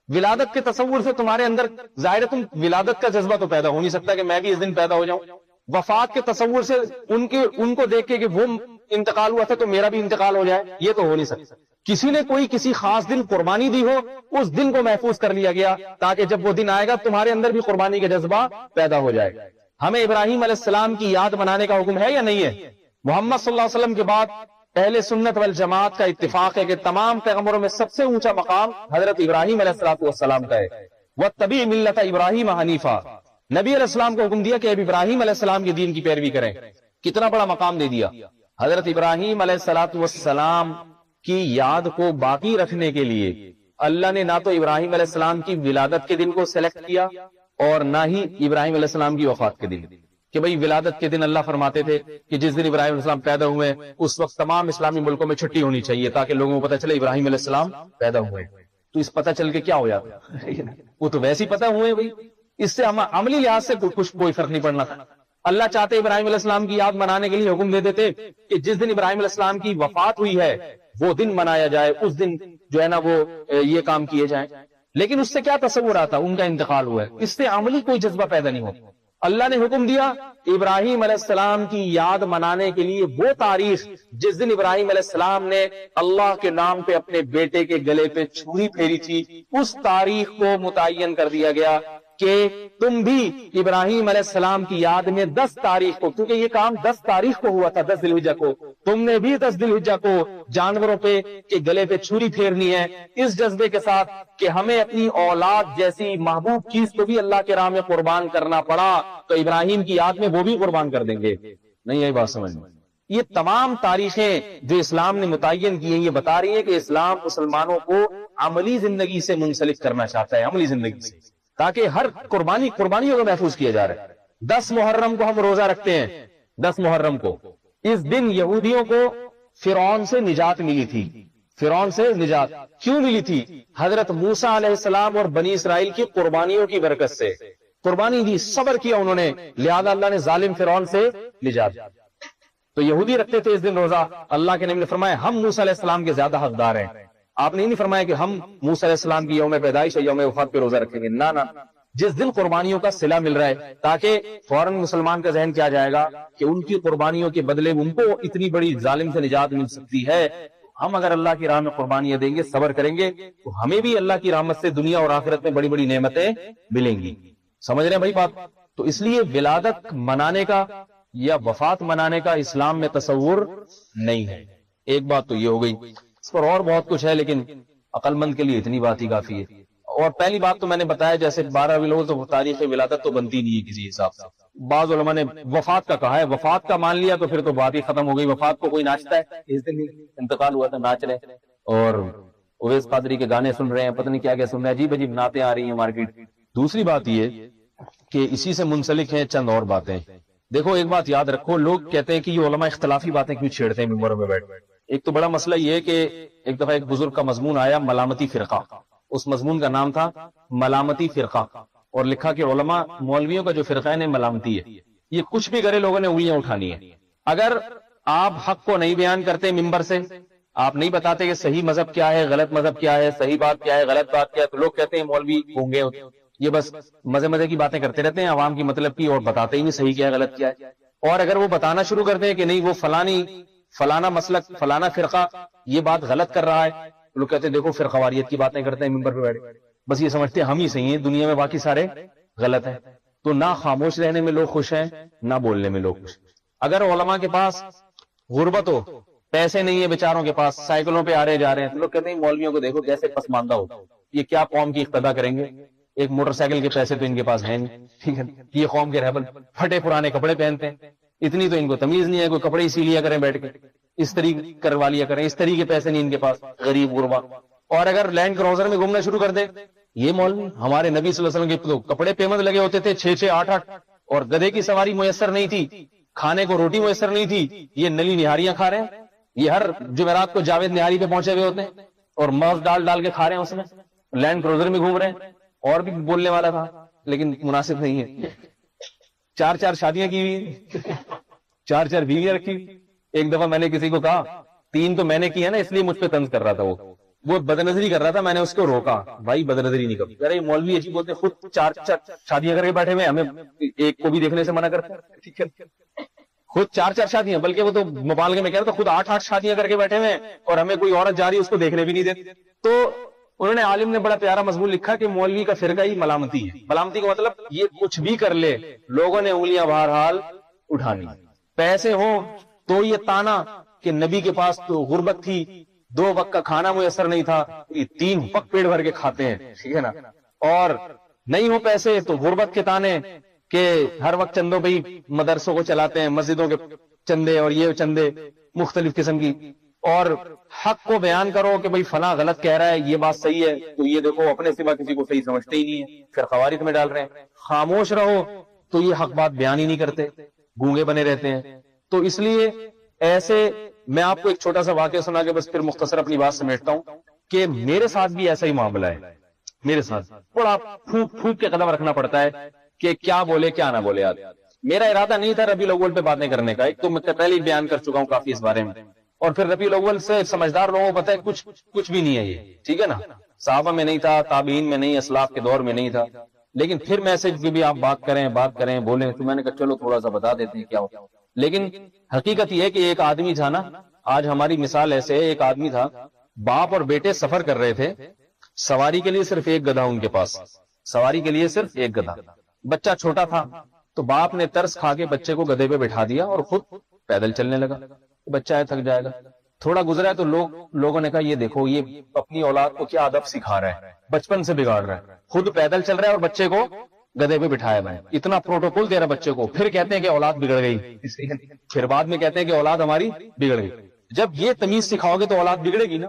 ولادت کے تصور سے تمہارے اندر ظاہر ہے تم ولادت کا جذبہ تو پیدا ہو نہیں سکتا کہ میں بھی اس دن پیدا ہو جاؤں۔ وفات کے تصور سے ان کو دیکھ کے کہ وہ انتقال ہوا تھا تو میرا بھی انتقال ہو جائے، یہ تو ہو نہیں سکتا۔ کسی نے کوئی کسی خاص دن قربانی دی ہو، اس دن کو محفوظ کر لیا گیا تاکہ جب وہ دن آئے گا تمہارے اندر بھی قربانی کا جذبہ پیدا ہو جائے۔ ہمیں ابراہیم علیہ السلام کی یاد منانے کا حکم ہے یا نہیں ہے؟ محمد صلی اللہ علیہ وسلم کے بعد اہل سنت والجماعت کا اتفاق ہے کہ تمام پیغمبروں میں سب سے اونچا مقام حضرت ابراہیم علیہ السلام کا ہے۔ وَاتَّبِعْ مِلَّةَ إِبْرَاهِيمَ حَنِيفًا، نبی علیہ السلام کو حکم دیا کہ اب ابراہیم علیہ السلام کے دین کی پیروی کریں۔ کتنا بڑا مقام دے دیا۔ حضرت ابراہیم علیہ السلام کی یاد کو باقی رکھنے کے لیے اللہ نے نہ تو ابراہیم علیہ السلام کی ولادت کے دن کو سلیکٹ کیا اور نہ ہی ابراہیم علیہ السلام کی وفات کے دن، کہ بھئی ولادت کے دن اللہ فرماتے تھے کہ جس دن ابراہیم علیہ السلام پیدا ہوئے اس وقت تمام اسلامی ملکوں میں چھٹی ہونی چاہیے تاکہ لوگوں کو پتہ چلے ابراہیم علیہ السلام پیدا ہوئے۔ تو اس پتہ چل کے کیا ہو جاتا؟ وہ تو ویسے ہی پتہ ہوئے بھئی، اس سے ہم عملی لحاظ سے کوئی فرق نہیں پڑنا تھا۔ اللہ چاہتے ابراہیم علیہ السلام کی یاد منانے کے لیے حکم دے دیتے کہ جس دن ابراہیم علیہ السلام کی وفات ہوئی ہے وہ دن منایا جائے، اس دن جو ہے نا وہ یہ کام کیے جائیں، لیکن اس سے کیا تصور آتا؟ ان کا انتقال ہوا ہے، اس سے عملی کوئی جذبہ پیدا نہیں ہوتا۔ اللہ نے حکم دیا ابراہیم علیہ السلام کی یاد منانے کے لیے وہ تاریخ جس دن ابراہیم علیہ السلام نے اللہ کے نام پہ اپنے بیٹے کے گلے پہ چھری پھیری تھی، اس تاریخ کو متعین کر دیا گیا کہ تم بھی ابراہیم علیہ السلام کی یاد میں 10 تاریخ کو، کیونکہ یہ کام 10 تاریخ کو ہوا تھا 10 ذی الحجہ کو، تم نے بھی 10 ذی الحجہ کو جانوروں پہ کے گلے پہ چھری پھیرنی ہے اس جذبے کے ساتھ کہ ہمیں اپنی اولاد جیسی محبوب چیز کو بھی اللہ کے راہ میں قربان کرنا پڑا تو ابراہیم کی یاد میں وہ بھی قربان کر دیں گے. نہیں یہی بات سمجھ میں. یہ تمام تاریخیں جو اسلام نے متعین کی ہیں یہ بتا رہی ہیں کہ اسلام مسلمانوں کو عملی زندگی سے منسلک کرنا چاہتا ہے, عملی زندگی سے, تاکہ ہر قربانیوں کو محفوظ کیا جا رہا ہے. 10 محرم کو ہم روزہ رکھتے ہیں. 10 محرم کو اس دن یہودیوں کو فرعون سے نجات ملی تھی. فرعون سے نجات کیوں ملی تھی؟ حضرت موسیٰ علیہ السلام اور بنی اسرائیل کی قربانیوں کی برکت سے قربانی دی, صبر کیا انہوں نے, لہذا اللہ نے ظالم فرعون سے نجات. تو یہودی رکھتے تھے اس دن روزہ. اللہ کے نبی نے فرمایا ہم موسیٰ علیہ السلام کے زیادہ حقدار ہیں. آپ نے نہیں فرمایا کہ ہم موسیٰ علیہ السلام کی یوم پیدائش اور یوم وفات پہ روزہ رکھیں گے. نہ, جس دن قربانیوں کا صلہ مل رہا ہے تاکہ فوراً مسلمان کا ذہن کیا جائے گا کہ ان کی قربانیوں کے بدلے ان کو اتنی بڑی ظالم سے نجات مل سکتی ہے. ہم اگر اللہ کی راہ میں قربانیاں دیں گے, صبر کریں گے, تو ہمیں بھی اللہ کی رحمت سے دنیا اور آخرت میں بڑی بڑی نعمتیں ملیں گی. سمجھ رہے ہیں بھائی بات؟ تو اس لیے ولادت منانے کا یا وفات منانے کا اسلام میں تصور نہیں ہے. ایک بات تو یہ ہو گئی. اس پر اور بہت کچھ ہے لیکن عقل مند کے لیے اتنی بات ہی کافی ہے. اور پہلی بات تو میں نے بتایا جیسے 12 ربیع الاول تو تاریخ ولادت تو بنتی نہیں ہے کسی حساب سے. بعض علماء نے وفات کا کہا ہے, وفات کا مان لیا تو پھر تو بات ہی ختم ہو گئی. وفات کو کوئی ناچتا ہے, اس دن انتقال ہوا تھا ناچ رہے, اور اویس قادری کے گانے سن رہے ہیں, پتہ نہیں کیا کیا سن رہے ہیں, عجیب عجیب نعتیں آ رہی ہیں مارکیٹ. دوسری بات یہ کہ اسی سے منسلک ہیں چند اور باتیں. دیکھو ایک بات یاد رکھو, لوگ کہتے ہیں کہ یہ علماء اختلافی باتیں کیوں چھیڑتے ہیں ممبروں میں بیٹھ. ایک تو بڑا مسئلہ یہ ہے کہ ایک دفعہ ایک بزرگ کا مضمون آیا ملامتی فرقہ. اس مضمون کا نام تھا ملامتی فرقہ, اور لکھا کہ علماء مولویوں کا جو فرقہ ہے ملامتی ہے, یہ کچھ بھی کرے لوگوں نے انگلیاں اٹھانی ہے. اگر آپ حق کو نہیں بیان کرتے ممبر سے, آپ نہیں بتاتے کہ صحیح مذہب کیا ہے, غلط مذہب کیا ہے, صحیح بات کیا ہے, غلط بات کیا ہے, تو لوگ کہتے ہیں مولوی گونگے ہوتے ہیں, یہ بس مزے کی باتیں کرتے رہتے ہیں عوام کی مطلب کی, اور بتاتے ہی نہیں صحیح کیا ہے غلط کیا ہے. اور اگر وہ بتانا شروع کرتے ہیں کہ نہیں وہ فلانا مسلک فلانا فرقہ یہ بات غلط کر رہا ہے, لوگ کہتے ہیں دیکھو فرقہ واریت کی باتیں کرتے ہیں ممبر پہ بیٹھ, بس یہ سمجھتے ہیں ہم ہی صحیح ہیں, دنیا میں باقی سارے غلط ہیں. تو نہ خاموش رہنے میں لوگ خوش ہیں نہ بولنے میں لوگ خوش. اگر علماء کے پاس غربت ہو, پیسے نہیں ہے بیچاروں کے پاس, سائیکلوں پہ آ رہے جا رہے ہیں, تو لوگ کہتے ہیں مولویوں کو دیکھو کیسے پسماندہ ہو, یہ کیا قوم کی اقتدا کریں گے, ایک موٹر سائیکل کے پیسے تو ان کے پاس ہیں نہیں, ٹھیک ہے, یہ قوم کے رہبر پھٹے پرانے کپڑے پہنتے ہیں, اتنی تو ان کو تمیز نہیں ہے, کوئی کپڑے اسی لیا کریں بیٹھ کے, اس طریقے کروا لیا کریں, اس طریقے پیسے نہیں ان کے پاس, غریب غربا. اور اگر لینڈ کروزر میں گھومنا شروع کر دے, یہ مولوی ہمارے نبی صلی اللہ علیہ وسلم کے تو کپڑے پیمند لگے ہوتے تھے 6-6 8-8, اور گدھے کی سواری میسر نہیں تھی, کھانے کو روٹی میسر نہیں تھی, یہ نلی نہاریاں کھا رہے ہیں, یہ ہر جمعرات کو جاوید نہاری پہ پہنچے ہوئے ہوتے ہیں اور مغز ڈال کے کھا رہے ہیں, اس میں لینڈ کروزر میں گھوم رہے ہیں. اور بھی بولنے والا تھا لیکن مناسب نہیں ہے. 4 شادیاں کی ہوئی, 4 بیویاں رکھی. ایک دفعہ میں نے کسی کو کہا 3 تو میں نے کی ہے نا, اس لیے مجھ پہ طنز کر رہا تھا, وہ بدنظری کر رہا تھا, میں نے اس کو روکا, بھائی بدنظری نہیں کرو. ارے مولوی ایسی بولتے خود 4 شادیاں کر کے بیٹھے ہوئے, ہمیں ایک کو بھی دیکھنے سے منع کرتے ہیں, ٹھیک ہے, خود 4 شادیاں, بلکہ وہ تو مبالغے میں کہہ رہا تھا خود 8 شادیاں کر کے بیٹھے ہوئے, اور ہمیں کوئی عورت جا رہی اس کو دیکھنے بھی نہیں دیتے. تو انہوں نے عالم نے بڑا پیارا مضمون لکھا کہ مولوی کا فرقہ ہی ملامتی ہے. ملامتی کا مطلب یہ کچھ بھی کر لے لوگوں نے انگلیاں بہرحال اٹھانی. پیسے ہوں تو یہ تانا کہ نبی کے پاس تو غربت تھی, 2 وقت کا کھانا میسر نہیں تھا, یہ 3 وقت پیٹ بھر کے کھاتے ہیں, ٹھیک ہے نا. اور نہیں ہو پیسے تو غربت کے تانے کہ ہر وقت چندوں پہ ہی مدرسوں کو چلاتے ہیں, مسجدوں کے چندے اور یہ چندے مختلف قسم کی. اور حق کو بیان کرو کہ بھئی فلاں غلط کہہ رہا ہے, یہ بات صحیح ہے, تو یہ دیکھو اپنے سوا کسی کو صحیح سمجھتے ہی نہیں ہے, پھر خوارج میں ڈال رہے ہیں. خاموش رہو تو یہ حق بات بیان ہی نہیں کرتے, گونگے بنے رہتے ہیں. تو اس لیے ایسے میں آپ کو ایک چھوٹا سا واقعہ سنا کے بس پھر مختصر اپنی بات سمیٹتا ہوں کہ میرے ساتھ بھی ایسا ہی معاملہ ہے. میرے ساتھ بڑا پھونک کے قدم رکھنا پڑتا ہے کہ کیا بولے کیا نہ بولے. میرا ارادہ نہیں تھا ربیع الاول پہ باتیں کرنے کا, ایک تو میں پہلے ہی بیان کر چکا ہوں کافی اس بارے میں, اور پھر ربیع الاول سے سمجھدار لوگوں کو پتہ ہے کچھ بھی نہیں ہے یہ, ٹھیک ہے نا. صحابہ میں نہیں تھا, تابعین میں نہیں, اسلاف کے دور میں نہیں تھا, لیکن پھر میسج بھی آپ بات کریں بولیں, تو میں نے کہا چلو تھوڑا سا بتا دیتے ہیں کیا ہو. لیکن حقیقت یہ ہے کہ ایک آدمی تھا نا, آج ہماری مثال ایسے ہے, ایک آدمی تھا, باپ اور بیٹے سفر کر رہے تھے, سواری کے لیے صرف ایک گدھا ان کے پاس, سواری کے لیے صرف ایک گدھا. بچہ چھوٹا تھا تو باپ نے ترس کھا کے بچے کو گدھے پہ بٹھا دیا اور خود پیدل چلنے لگا. بچہ ہے تھک جائے گا. تھوڑا گزرا ہے تو لوگوں نے کہا یہ دیکھو یہ اپنی اولاد کو کیا ادب سکھا رہا ہے, بچپن سے بگاڑ رہا ہے, خود پیدل چل رہا ہے اور بچے کو گدھے پہ بٹھایا ہوا ہے, اتنا پروٹوکول دے رہا بچے کو, پھر کہتے ہیں کہ اولاد بگڑ گئی, پھر بعد میں کہتے ہیں کہ اولاد ہماری بگڑ گئی. جب یہ تمیز سکھاؤ گے تو اولاد بگڑے گی نا.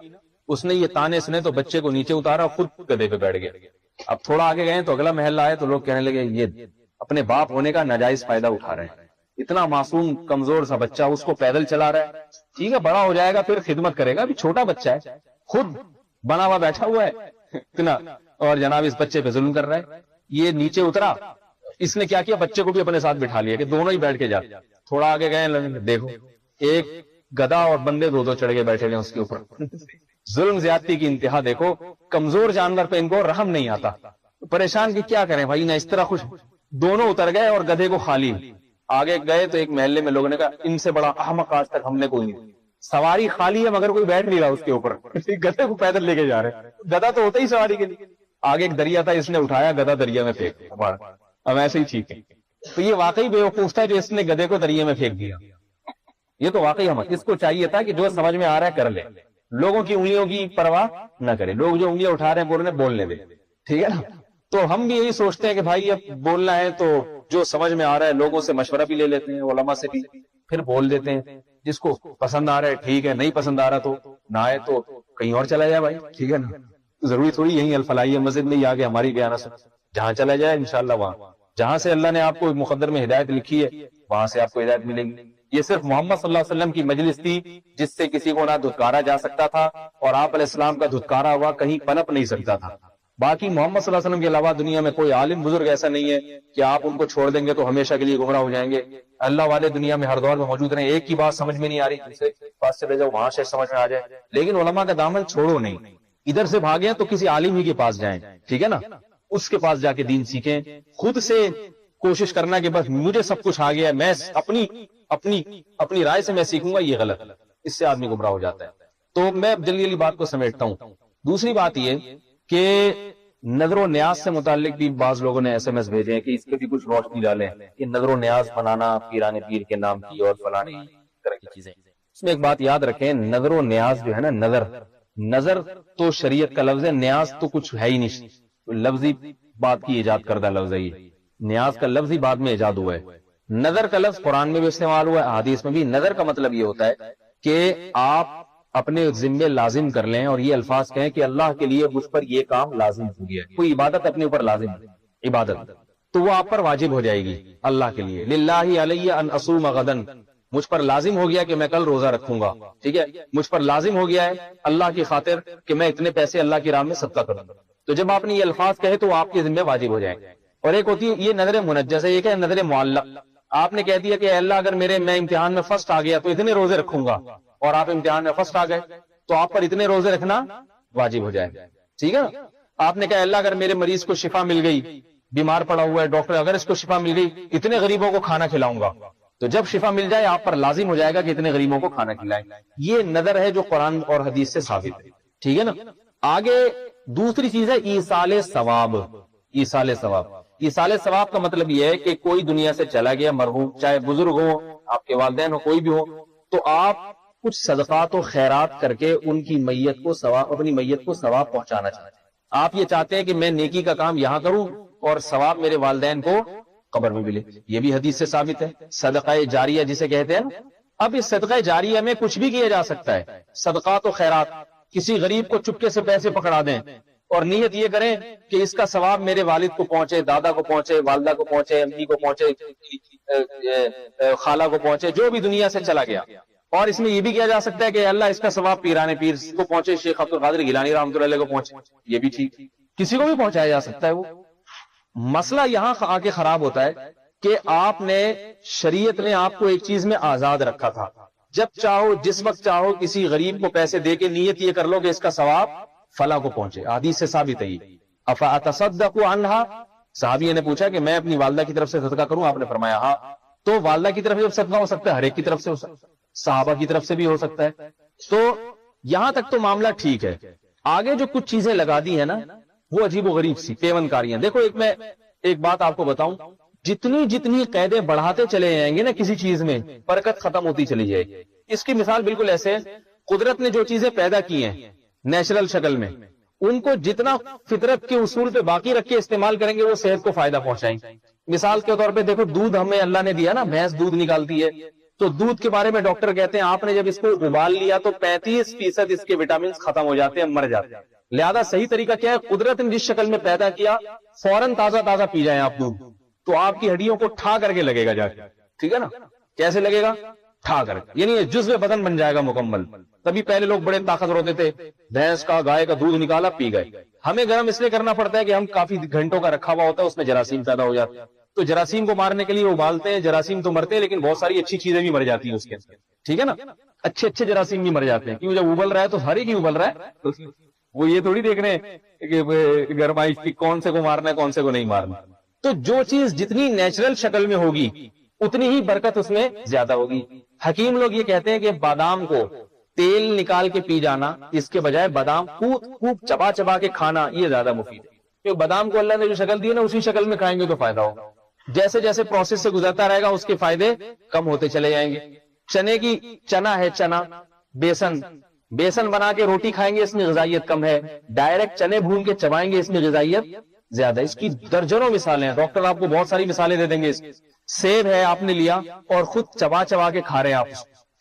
اس نے یہ تانے سنے تو بچے کو نیچے اتارا, خود گدھے پہ بیٹھ گیا. اب تھوڑا آگے گئے تو اگلا محلہ آئے تو لوگ کہنے لگے یہ اپنے باپ ہونے کا ناجائز فائدہ اٹھا رہے ہیں, اتنا معصوم کمزور سا بچہ اس کو پیدل چلا رہا ہے. ٹھیک ہے بڑا ہو جائے گا پھر خدمت کرے گا, ابھی چھوٹا بچہ ہے, خود بنا ہوا بیٹھا ہوا ہے اتنا, اور جناب اس بچے پہ ظلم کر رہا ہے. یہ نیچے اترا, اس نے کیا بچے کو بھی اپنے ساتھ بٹھا لیا کہ دونوں ہی بیٹھ کے جا. تھوڑا آگے گئے دیکھو ایک گدھا اور بندے دو چڑھ کے بیٹھے ہوئے اس کے اوپر. ظلم زیادتی کی انتہا دیکھو. کمزور جانور پہ ان کو رحم نہیں آتا, پریشان کہ کیا کریں بھائی, نہ اس طرح خوش. دونوں اتر گئے اور گدھے کو خالی. آگے گئے تو ایک محلے میں لوگوں نے کہا ان سے بڑا احمق آج تک ہم نے کوئی نہیں. سواری خالی ہے مگر کوئی بیٹھ نہیں رہا اس کے اوپر, گدھے کو پیدل لے کے جا رہے. گدھا تو ہوتا ہی سواری کے لیے. آگے ایک دریا تھا, اس نے اٹھایا, گدھا دریا میں پھینک, اب ایسے ہی ٹھیک ہے. تو یہ واقعی بیوقوف تھا جو اس نے گدھے کو دریا میں پھینک دیا. یہ تو واقعی ہم, اس کو چاہیے تھا کہ جو سمجھ میں آ رہا ہے کر لے, لوگوں کی انگلیوں کی پرواہ نہ کرے. لوگ جو انگلیاں اٹھا رہے ہیں بول رہے ہیں بولنے دے, ٹھیک ہے نا. تو ہم بھی یہی سوچتے ہیں کہ بھائی اب بولنا ہے تو جو سمجھ میں آ رہا ہے لوگوں سے مشورہ بھی لے لیتے ہیں, علماء سے بھی, پھر بول دیتے ہیں. جس کو پسند آ رہا ہے ٹھیک ہے, نہیں پسند آ رہا تو نہ آئے تو کہیں اور چلا جائے بھائی, ٹھیک ہے نا. ضروری تھوڑی یہیں الفلاحیہ مسجد میں ہی آ کے ہماری بیانہ سے, جہاں چلا جائے انشاءاللہ وہاں جہاں سے اللہ نے آپ کو مقدر میں ہدایت لکھی ہے وہاں سے آپ کو ہدایت ملے گی. یہ صرف محمد صلی اللہ علیہ وسلم کی مجلس تھی جس سے کسی کو نہ دھتکارا جا سکتا تھا, اور آپ علیہ السلام کا دھتکارا ہوا کہیں پنپ نہیں سکتا تھا. باقی محمد صلی اللہ علیہ وسلم کے علاوہ دنیا میں کوئی عالم بزرگ ایسا نہیں ہے کہ آپ ان کو چھوڑ دیں گے تو ہمیشہ کے لیے گمراہ ہو جائیں گے. اللہ والے دنیا میں ہر دور میں موجود رہے. ایک کی بات سمجھ میں نہیں آ رہی دوسرے پاس چلے جاؤ وہاں سے سمجھ میں آ جائے, لیکن علماء کا دامن چھوڑو نہیں. ادھر سے بھاگیں تو کسی عالم ہی کے پاس جائیں, ٹھیک ہے نا, اس کے پاس جا کے دین سیکھیں. خود سے کوشش کرنا کہ بس مجھے سب کچھ آ گیا, میں اپنی رائے سے میں سیکھوں گا, یہ غلط. اس سے آدمی گمراہ ہو جاتا ہے. تو میں جلدی جلدی بات کو سمیٹتا ہوں. دوسری بات یہ کہ نظر و نیاز سے متعلق بھی بعض لوگوں نے ایس ایم ایس بھیجے ہیں کہ اس پہ بھی کچھ روشنی ڈالیں کہ نظر و نیاز بنانا پیران پیر کے نام کی اور فلانے طرح کی چیزیں. اس میں ایک بات یاد رکھیں, نظر و نیاز جو ہے نا, نظر تو شریعت کا لفظ ہے, نیاز تو کچھ ہے ہی نہیں, لفظی بات کی ایجاد کردہ لفظ ہے. یہ نیاز کا لفظ ہی بعد میں ایجاد ہوا ہے. نظر کا لفظ قرآن میں بھی استعمال ہوا ہے, حدیث میں بھی. نظر کا مطلب یہ ہوتا ہے کہ آپ اپنے ذمے لازم کر لیں اور یہ الفاظ کہیں کہ اللہ کے لیے مجھ پر یہ کام لازم ہو گیا, کوئی عبادت اپنے اوپر لازم ہے, عبادت تو وہ آپ پر واجب ہو جائے گی اللہ کے لیے. للہ علی ان اصوم غدن, مجھ پر لازم ہو گیا کہ میں کل روزہ رکھوں گا, ٹھیک ہے. مجھ پر لازم ہو گیا ہے اللہ کی خاطر کہ میں اتنے پیسے اللہ کی راہ میں صدقہ کروں گا. تو جب آپ نے یہ الفاظ کہے تو آپ کے ذمے واجب ہو جائیں گے. اور ایک ہوتی ہے یہ نظر منجس ہے, ایک ہے نظر معلق. آپ نے کہہ دیا کہ اللہ اگر میں امتحان میں فرسٹ آ گیا تو اتنے روزے رکھوں گا, اور آپ امتحان میں فرسٹ آ گئے تو آپ پر اتنے روزے رکھنا واجب ہو جائے, ٹھیک ہے. آپ نے کہا اللہ اگر میرے مریض کو شفا مل گئی, بیمار پڑا ہوا ہے, ڈاکٹر اگر اس کو شفا مل گئی اتنے غریبوں کو کھانا کھلاؤں گا, تو جب شفا مل جائے آپ پر لازم ہو جائے گا کہ اتنے غریبوں کو کھانا کھلائیں. یہ نظر ہے جو قرآن اور حدیث سے ثابت ہے, ٹھیک ہے نا. آگے دوسری چیز ہے ایصال ثواب. ایصال ثواب, ایصال ثواب کا مطلب یہ ہے کہ کوئی دنیا سے چلا گیا مرحوم, چاہے بزرگ ہو, آپ کے والدین ہو, کوئی بھی ہو, تو آپ کچھ صدقات و خیرات کر کے ان کی میت کو ثواب, اپنی میت کو ثواب پہنچانا چاہتے ہیں. آپ یہ چاہتے ہیں کہ میں نیکی کا کام یہاں کروں اور ثواب میرے والدین کو قبر میں ملے. یہ بھی حدیث سے ثابت ہے. صدقہ جاریہ جسے کہتے ہیں. اب اس صدقہ جاریہ میں کچھ بھی کیا جا سکتا ہے. صدقات و خیرات, کسی غریب کو چپکے سے پیسے پکڑا دیں اور نیت یہ کریں کہ اس کا ثواب میرے والد کو پہنچے, دادا کو پہنچے, والدہ کو پہنچے, امی کو پہنچے, خالہ کو پہنچے, جو بھی دنیا سے چلا گیا. اور اس میں یہ بھی کیا جا سکتا ہے کہ اللہ اس کا ثواب پیران پیر کو پہنچے, شیخ عبد القادر گیلانی رحمۃ اللہ علیہ کو پہنچے. یہ بھی ٹھیک, کسی کو بھی پہنچایا جا سکتا ہے. وہ مسئلہ یہاں آ کے خراب ہوتا ہے کہ آپ نے, شریعت نے آپ کو ایک چیز میں آزاد رکھا تھا. جب چاہو جس وقت چاہو کسی غریب کو پیسے دے کے نیت یہ کر لو کہ اس کا ثواب فلاں کو پہنچے. حدیث سے ثابت ہے. افاتصدق عنہا, صحابی نے پوچھا کہ میں اپنی والدہ کی طرف سے صدقہ کروں, آپ نے فرمایا ہاں. تو والدہ کی طرف سے صدقہ ہو سکتا ہے, ہر ایک کی طرف سے ہو سکتا ہے, صحابہ کی طرف سے بھی ہو سکتا ہے. تو یہاں تک تو معاملہ ٹھیک ہے. آگے جو کچھ چیزیں لگا دی ہیں نا وہ عجیب و غریب سی پیون کاریاں. دیکھو میں ایک بات آپ کو بتاؤں, جتنی قیدیں بڑھاتے چلے جائیں گے نا کسی چیز میں, برکت ختم ہوتی چلی جائے گی. اس کی مثال بالکل ایسے ہے، قدرت نے جو چیزیں پیدا کی ہیں نیچرل شکل میں، ان کو جتنا فطرت کے اصول پہ باقی رکھ کے استعمال کریں گے وہ صحت کو فائدہ پہنچائیں گے۔ مثال کے طور پہ دیکھو، دودھ ہمیں اللہ نے دیا نا، بھینس دودھ نکالتی ہے، تو دودھ کے بارے میں ڈاکٹر کہتے ہیں آپ نے جب اس کو ابال لیا تو 35% اس کے وٹامنز ختم ہو جاتے ہیں، مر جاتے ہیں۔ لہذا صحیح طریقہ کیا ہے، قدرت نے جس شکل میں پیدا کیا فوراً تازہ تازہ پی جائیں آپ دودھ، تو آپ کی ہڈیوں کو ٹھا کر کے لگے گا جا کے، ٹھیک ہے نا؟ کیسے لگے گا؟ ٹھا کر کے، یعنی جزو بدن بن جائے گا مکمل۔ تبھی پہلے لوگ بڑے طاقتور ہوتے تھے، بھینس کا گائے کا دودھ نکالا پی گئے۔ ہمیں گرم اس لیے کرنا پڑتا ہے کہ ہم کافی گھنٹوں کا رکھا ہوا ہوتا ہے، اس میں جراثیم پیدا ہو جاتے ہیں، تو جراثیم کو مارنے کے لیے ابالتے ہیں، جراثیم تو مرتے ہیں لیکن بہت ساری اچھی چیزیں بھی مر جاتی ہیں اس کے اندر، ٹھیک ہے نا؟ اچھے جراثیم بھی مر جاتے ہیں، کیوں؟ جب ابل رہا ہے تو ہر ایک ہی ابل رہا ہے، وہ یہ تھوڑی دیکھ رہے ہیں کہ گرمائش کی کون سے کو مارنا ہے کون سے کو نہیں مارنا۔ تو جو چیز جتنی نیچرل شکل میں ہوگی اتنی ہی برکت اس میں زیادہ ہوگی۔ حکیم لوگ یہ کہتے ہیں کہ بادام کو تیل نکال کے پی جانا اس کے بجائے بادام خوب چبا چبا کے کھانا یہ زیادہ مفید ہے، کیونکہ بادام کو اللہ نے جو شکل دی ہے نا اسی شکل میں کھائیں گے تو فائدہ ہوگا۔ جیسے جیسے پروسیس سے گزرتا رہے گا اس کے فائدے کم ہوتے چلے جائیں گے۔ چنا ہے، چنا بیسن بنا کے روٹی کھائیں گے، اس میں غذائیت کم ہے، ڈائریکٹ چنے بھون کے چبائیں گے اس میں غذائیت زیادہ۔ اس کی درجنوں مثالیں ہیں، ڈاکٹر آپ کو بہت ساری مثالیں دے دیں گے۔ سیب ہے، آپ نے لیا اور خود چبا چبا کے کھا رہے ہیں آپ،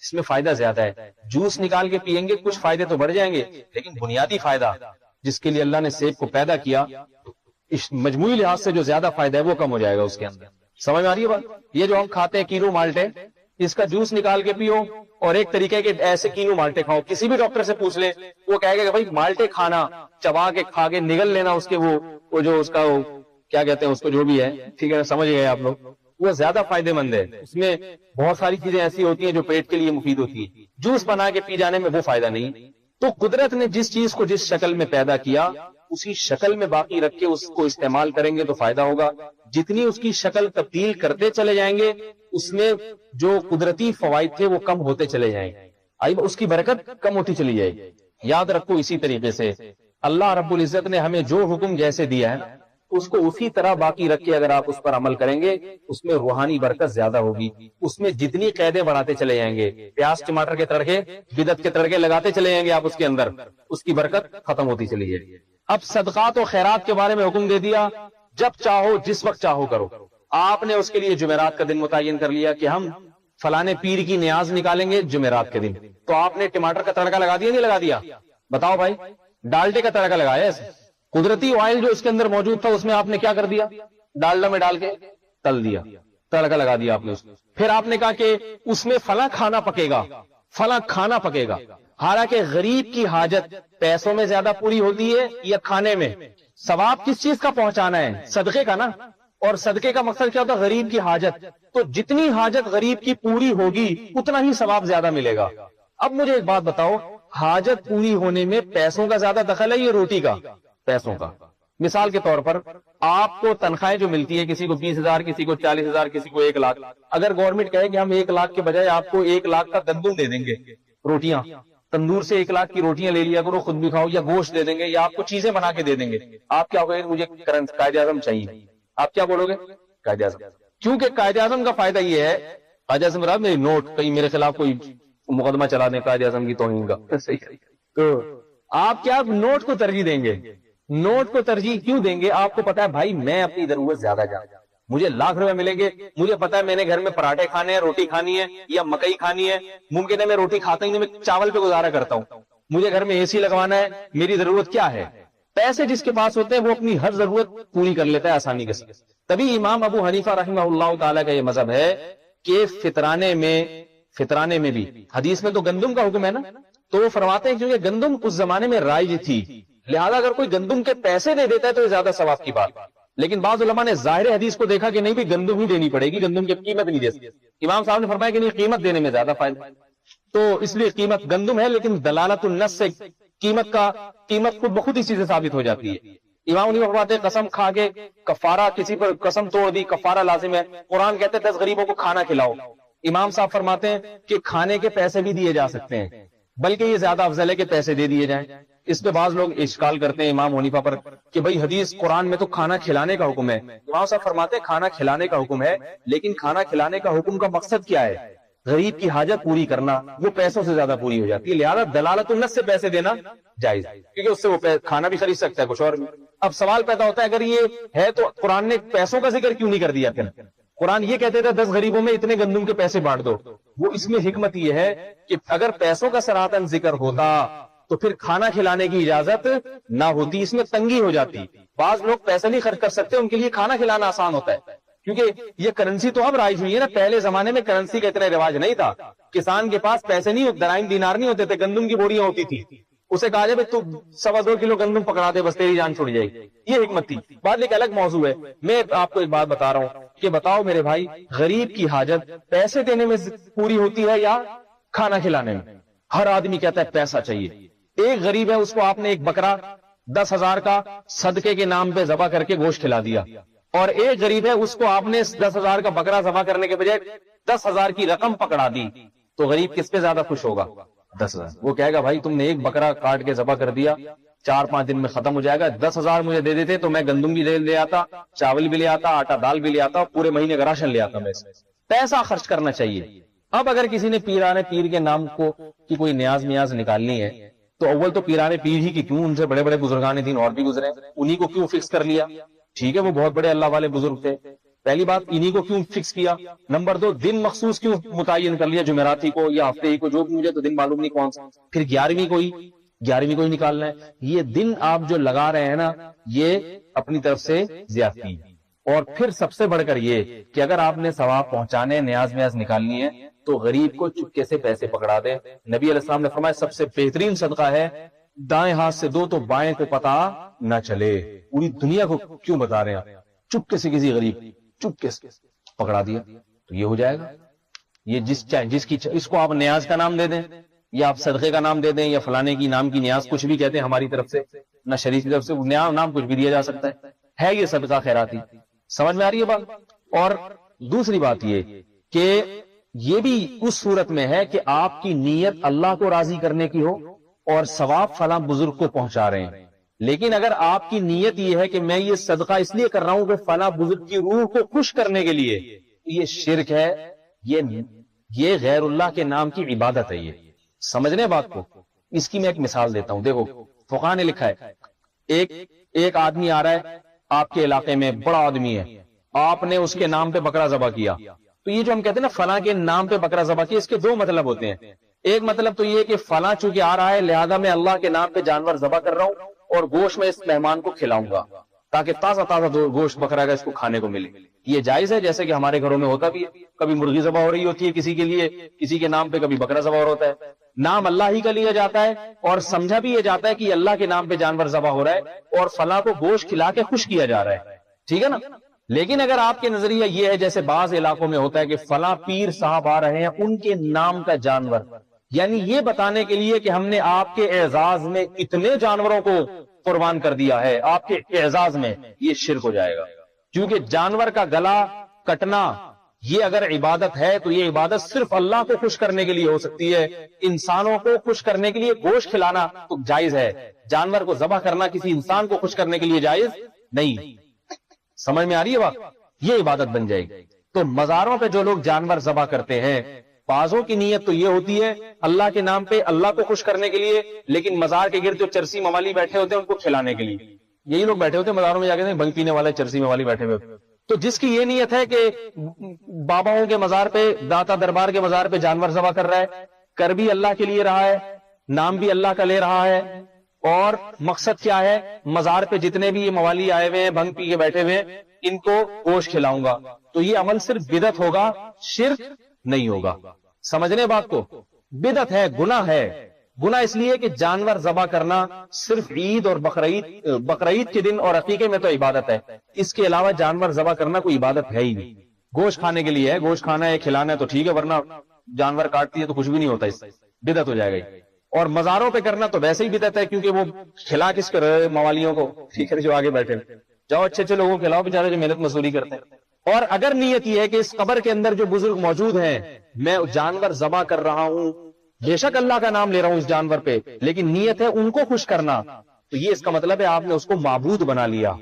اس میں فائدہ زیادہ ہے۔ جوس نکال کے پیئیں گے کچھ فائدے تو بڑھ جائیں گے، لیکن بنیادی فائدہ جس کے لیے اللہ نے سیب کو پیدا کیا اس مجموعی لحاظ سے جو زیادہ فائدہ ہے وہ کم ہو جائے گا اس کے اندر۔ سمجھ میں آ رہی ہے بات؟ یہ جو ہم کھاتے ہیں کینو مالٹے، اس کا جوس نکال کے پیو، اور ایک طریقہ کہ ایسے کینو مالٹے کھاؤ۔ کسی بھی ڈاکٹر سے پوچھ لیں وہ کہے گا کہ بھائی مالٹے کھانا، چبا کے کھا کے نگل لینا اس کے وہ جو اس کا کیا کہتے ہیں اس کو جو بھی ہے، ٹھیک ہے سمجھ گئے آپ لوگ، وہ زیادہ فائدہ مند ہے۔ اس میں بہت ساری چیزیں ایسی ہوتی ہیں جو پیٹ کے لیے مفید ہوتی ہیں، جوس بنا کے پی جانے میں وہ فائدہ نہیں۔ تو قدرت نے جس چیز کو جس شکل میں پیدا کیا اسی شکل میں باقی رکھ کے اس کو استعمال کریں گے تو فائدہ ہوگا۔ جتنی اس کی شکل تبدیل کرتے چلے جائیں گے اس میں جو قدرتی فوائد تھے وہ کم ہوتے چلے جائیں گے، اس کی برکت کم ہوتی چلی جائے گی۔ یاد رکھو اسی طریقے سے اللہ رب العزت نے ہمیں جو حکم جیسے دیا ہے اس کو اسی طرح باقی رکھ کے اگر آپ اس پر عمل کریں گے اس میں روحانی برکت زیادہ ہوگی۔ اس میں جتنی قیدیں بڑھاتے چلے جائیں گے، پیاز ٹماٹر کے تڑکے بدعت کے تڑکے لگاتے چلے جائیں گے آپ اس کے اندر، اس کی برکت ختم ہوتی چلی جائے گی۔ اب صدقات و خیرات کے بارے میں حکم دے دیا، جب چاہو جس وقت چاہو کرو۔ آپ نے اس کے لیے جمعرات کا دن متعین کر لیا کہ ہم فلانے پیر کی نیاز نکالیں گے جمعرات کے دن، تو آپ نے ٹماٹر کا تڑکا لگا دیا نہیں لگا دیا؟ بتاؤ بھائی، ڈالڈے کا تڑکا لگایا ایسے؟ قدرتی آئل جو اس کے اندر موجود تھا اس میں آپ نے کیا کر دیا؟ ڈالڈا میں ڈال کے تل دیا، تڑکا لگا دیا آپ نے اس کو۔ پھر آپ نے کہا کہ اس میں فلاں کھانا پکے گا، فلاں کھانا پکے گا۔ حالانکہ غریب کی حاجت پیسوں میں زیادہ پوری ہوتی ہے یا کھانے میں؟ ثواب کس چیز کا پہنچانا ہے؟ صدقے کا نا، اور صدقے کا مقصد کیا ہوتا ہے؟ غریب کی حاجت۔ تو جتنی حاجت غریب کی پوری ہوگی اتنا ہی ثواب زیادہ ملے گا۔ اب مجھے ایک بات بتاؤ، حاجت پوری ہونے میں پیسوں کا زیادہ دخل ہے یا روٹی کا؟ پیسوں کا۔ مثال کے طور پر آپ کو تنخواہیں جو ملتی ہے، کسی کو 20,000، کسی کو 40,000، کسی کو 1,00,000، اگر گورنمنٹ کہے کہ ہم 1,00,000 کے بجائے آپ کو 1,00,000 کا گندم دے دیں گے، روٹیاں، تندور سے 1,00,000 کی روٹیاں لے لیا کرو، خود بھی کھاؤ، یا گوشت دے دیں گے، یا آپ کو چیزیں بنا کے دے دیں گے، آپ کیا کہیں گے؟ مجھے قائد اعظم چاہیے۔ آپ کیا بولو گے؟ قائد اعظم۔ کیونکہ قائد اعظم کا فائدہ یہ ہے، قائد اعظم رہا میری نوٹ کہیں میرے خلاف کوئی مقدمہ چلا دیں قائد اعظم کی توہین کا، تو آپ کیا نوٹ کو ترجیح دیں گے؟ نوٹ کو ترجیح کیوں دیں گے؟ آپ کو پتا ہے بھائی میں اپنی ضرورت زیادہ جانتا ہوں، مجھے ₹1,00,000 ملیں گے، مجھے پتا ہے میں نے گھر میں پراٹھے کھانے ہیں، روٹی کھانی ہے یا مکئی کھانی ہے، ممکن ہے میں روٹی کھاتا ہی نہیں، میں چاول پہ گزارا کرتا ہوں، مجھے گھر میں AC لگوانا ہے، میری ضرورت کیا ہے؟ پیسے جس کے پاس ہوتے ہیں وہ اپنی ہر ضرورت پوری کر لیتا ہے آسانی کے ساتھ۔ تبھی امام ابو حنیفہ رحمہ اللہ تعالیٰ کا یہ مذہب ہے کہ فطرانے میں بھی، حدیث میں تو گندم کا حکم ہے نا، تو وہ فرماتے ہیں کیونکہ گندم اس زمانے میں رائج تھی، لہذا اگر کوئی گندم کے پیسے دے دیتا ہے تو یہ زیادہ ثواب کی بات۔ لیکن بعض علماء نے ظاہر حدیث کو دیکھا کہ نہیں بھی گندم ہی دینی پڑے گی، گندم کی قیمت نہیں دے سکتے۔ امام صاحب نے فرمایا کہ نہیں، قیمت دینے میں زیادہ فائدہ ہے، تو اس لیے قیمت گندم ہے، لیکن دلالت النص سے قیمت خود بخود اسی سے ثابت ہو جاتی ہے۔ امام نہیں فرماتے قسم کھا کے کفارہ، کسی پر قسم توڑ دی کفارہ لازم ہے، قرآن کہتے 10 غریبوں کو کھانا کھلاؤ۔ امام صاحب فرماتے ہیں کہ کھانے کے پیسے بھی دیے جا سکتے ہیں، بلکہ یہ زیادہ افضل ہے کہ پیسے دے دیے جائیں۔ اس پہ بعض لوگ اشکال کرتے ہیں امام حنیفہ پر کہ بھئی حدیث قرآن میں تو کھانا کھلانے کا حکم ہے۔ امام صاحب فرماتے ہیں کھانا کھلانے کا حکم ہے، لیکن کھانا کھلانے کا حکم کا مقصد کیا ہے؟ غریب کی حاجت پوری کرنا وہ پیسوں سے زیادہ پوری ہو جاتی ہے، لہذا دلالت النص سے پیسے دینا جائز ہے، کیونکہ اس سے وہ کھانا بھی خرید سکتا ہے کچھ اور بھی۔ اب سوال پیدا ہوتا ہے اگر یہ ہے تو قرآن نے پیسوں کا ذکر کیوں نہیں کر دیا؟ پھر قرآن یہ کہتے تھے 10 غریبوں میں اتنے گندم کے پیسے بانٹ دو، وہ اس میں حکمت یہ ہے کہ اگر پیسوں کا صراحتاً ذکر ہوتا تو پھر کھانا کھلانے کی اجازت نہ ہوتی، اس میں تنگی ہو جاتی۔ بعض لوگ پیسے نہیں خرچ کر سکتے، ان کے لیے کھانا کھلانا آسان ہوتا ہے، کیونکہ یہ کرنسی تو اب رائج ہوئی ہے نا، پہلے زمانے میں کرنسی کا اتنا رواج نہیں تھا، کسان کے پاس پیسے نہیں ہوتے، دراہم دینار نہیں ہوتے تھے، گندم کی بوریاں ہوتی تھی، اسے کہا جائے تو 2.25 کلو گندم پکڑا دے بس تیری جان چھوڑ جائے گی، یہ حکمت تھی۔ بات ایک الگ موضوع ہے، میں آپ کو ایک بات بتا رہا ہوں کہ بتاؤ میرے بھائی، غریب کی حاجت پیسے دینے میں پوری ہوتی ہے یا کھانا کھلانے میں؟ ہر آدمی کہتا ہے پیسہ چاہیے۔ ایک غریب ہے، اس کو آپ نے ایک بکرا 10,000 کا صدقے کے نام پہ ذبح کر کے گوشت کھلا دیا، اور ایک غریب ہے، اس کو آپ نے 10,000 کا بکرا ذبح کرنے کے بجائے 10,000 کی رقم پکڑا دی، تو غریب کس پہ زیادہ خوش ہوگا؟ 10,000۔ وہ کہے گا بھائی تم نے ایک بکرا کاٹ کے ذبح کر دیا، 4-5 دن میں ختم ہو جائے گا، 10,000 مجھے دے دیتے تو میں گندم بھی لے آتا، چاول بھی لے آتا، آٹا دال بھی لے آتا، پورے مہینے کا راشن لے آتا۔ میں پیسہ خرچ کرنا چاہیے۔ اب اگر کسی نے پیرانے پیر کے نام کو کی کوئی نیاز نکالنی ہے تو اول تو پیرانے پیر ہی کی کیوں، ان سے بڑے بڑے بزرگان دین اور بھی گزرے، انہی کو کیوں فکس کر لیا؟ ٹھیک ہے وہ بہت بڑے اللہ والے بزرگ تھے، پہلی بات انہی کو کیوں فکس کیا؟ نمبر 2 دن مخصوص کیوں متعین کر لیا، جمعراتی کو یا ہفتے ہی کو، جو مجھے تو دن معلوم نہیں کون سا، پھر 11ویں کو ہی نکالنا ہے۔ یہ دن آپ جو لگا رہے ہیں نا، یہ اپنی طرف سے زیادتی ہے۔ اور پھر سب سے بڑھ کر یہ کہ اگر آپ نے ثواب پہنچانے، نیاز نکالنی ہے تو غریب کو چپکے سے پیسے پکڑا دے۔ نبی علیہ السلام نے فرمایا سب سے بہترین صدقہ ہے دائیں ہاتھ سے دو تو بائیں کو پتا نہ چلے۔ پوری دنیا کو کیوں بتا رہے ہیں؟ چپکے سے کسی غریب چپکے سے پکڑا دیا تو یہ ہو جائے گا۔ یہ جس کی اس کو آپ نیاز کا نام دے دیں یا آپ صدقے کا نام دے دیں یا فلانے کی نام کی نیاز، کچھ بھی کہتے ہیں ہماری طرف سے، نہ شریف کی طرف سے نام کچھ بھی دیا جا سکتا ہے یہ صدقہ خیراتی۔ سمجھ میں آ رہی ہے بات؟ اور دوسری بات یہ کہ یہ بھی اس صورت میں ہے کہ آپ کی نیت اللہ کو راضی کرنے کی ہو اور ثواب فلاں بزرگ کو پہنچا رہے ہیں، لیکن اگر آپ کی نیت یہ ہے کہ میں یہ صدقہ اس لیے کر رہا ہوں کہ فلاں بزرگ کی روح کو خوش کرنے کے لیے، یہ شرک ہے، یہ غیر اللہ کے نام کی عبادت ہے۔ یہ سمجھنے بات کو، اس کی میں ایک مثال دیتا ہوں۔ دیکھو فقہ نے لکھا ہے ایک آدمی آ رہا ہے آپ کے علاقے میں، بڑا آدمی ہے، آپ نے اس کے نام پہ بکرا ذبح کیا، تو یہ جو ہم کہتے ہیں نا فلاں کے نام پہ بکرا ذبح کیا، اس کے 2 مطلب ہوتے ہیں۔ ایک مطلب تو یہ کہ فلاں چونکہ آ رہا ہے لہذا میں اللہ کے نام پہ جانور ذبح کر رہا ہوں اور گوشت میں اس مہمان کو کھلاؤں گا تاکہ تازہ گوشت بکرا کا اس کو کھانے کو ملے۔ یہ جائز ہے، جیسے کہ ہمارے گھروں میں ہوتا بھی ہے، کبھی مرغی ذبح ہو رہی ہوتی ہے کسی کے لیے، کسی کے نام پہ کبھی بکرا ذبح ہوتا ہے، نام اللہ ہی کا لیا جاتا ہے اور سمجھا بھی یہ جاتا ہے کہ اللہ کے نام پہ جانور ذبح ہو رہا ہے اور فلاں کو گوشت کھلا کے خوش کیا جا رہا ہے، ٹھیک ہے نا۔ لیکن اگر آپ کے نظریہ یہ ہے جیسے بعض علاقوں میں ہوتا ہے کہ فلاں پیر صاحب آ رہے ہیں ان کے نام کا جانور، یعنی یہ بتانے کے لیے کہ ہم نے آپ کے اعزاز میں اتنے جانوروں کو قربان کر دیا ہے آپ کے اعزاز میں، یہ شرک ہو جائے گا۔ کیونکہ جانور کا گلا کٹنا یہ اگر عبادت ہے تو یہ عبادت صرف اللہ کو خوش کرنے کے لیے ہو سکتی ہے، انسانوں کو خوش کرنے کے لیے گوشت کھلانا تو جائز ہے، جانور کو ذبح کرنا کسی انسان کو خوش کرنے کے لیے جائز نہیں۔ سمجھ میں آ رہی ہے بات؟ یہ عبادت بن جائے گی۔ تو مزاروں پہ جو لوگ جانور ذبح کرتے ہیں، بعضوں کی نیت تو یہ ہوتی ہے اللہ کے نام پہ اللہ کو خوش کرنے کے لیے، لیکن مزار کے گرد جو چرسی موالی بیٹھے ہوتے ہیں ان کو کھلانے کے لیے، یہی لوگ بیٹھے ہوتے ہیں مزاروں میں جا کے بھنگ پینے والے چرسی موالی بیٹھے ہوئے، تو جس کی یہ نیت ہے کہ باباؤں کے مزار پہ، داتا دربار کے مزار پہ جانور ذبح کر رہا ہے، کر بھی اللہ کے لیے رہا ہے، نام بھی اللہ کا لے رہا ہے، اور مقصد کیا ہے، مزار پہ جتنے بھی یہ موالی آئے ہوئے ہیں بھنگ پی کے بیٹھے ہوئے ہیں ان کو گوشت کھلاؤں گا، تو یہ عمل صرف بدعت ہوگا، شرک نہیں ہوگا۔ سمجھنے بات کو، بدعت ہے، گناہ ہے۔ گناہ اس لیے کہ جانور ذبح کرنا صرف عید اور بقرعید کے دن اور عقیقے میں تو عبادت ہے، اس کے علاوہ جانور ذبح کرنا کوئی عبادت ہے ہی نہیں۔ گوشت کھانے کے لیے ہے، گوشت کھانا ہے، کھلانا ہے تو ٹھیک ہے، ورنہ جانور کاٹتی ہے تو کچھ بھی نہیں ہوتا، اس سے بدعت ہو جائے گا۔ اور مزاروں پہ کرنا تو ویسے ہی بدعت ہے، کیونکہ وہ کھلا کس کر رہے موالیوں کو، ٹھیک ہے، جو آگے بیٹھے، جاؤ اچھے اچھے لوگوں کو کھلاؤ بیچارے جو محنت مزدوری کرتے ہیں۔ اور اگر نیت یہ ہے کہ اس قبر کے اندر جو بزرگ موجود ہیں میں جانور ذبح کر رہا ہوں، بے شک اللہ کا نام لے رہا ہوں اس جانور پہ، لیکن نیت ہے ان کو خوش کرنا، تو یہ اس کا مطلب ہے آپ نے اس کو معبود بنا لیا۔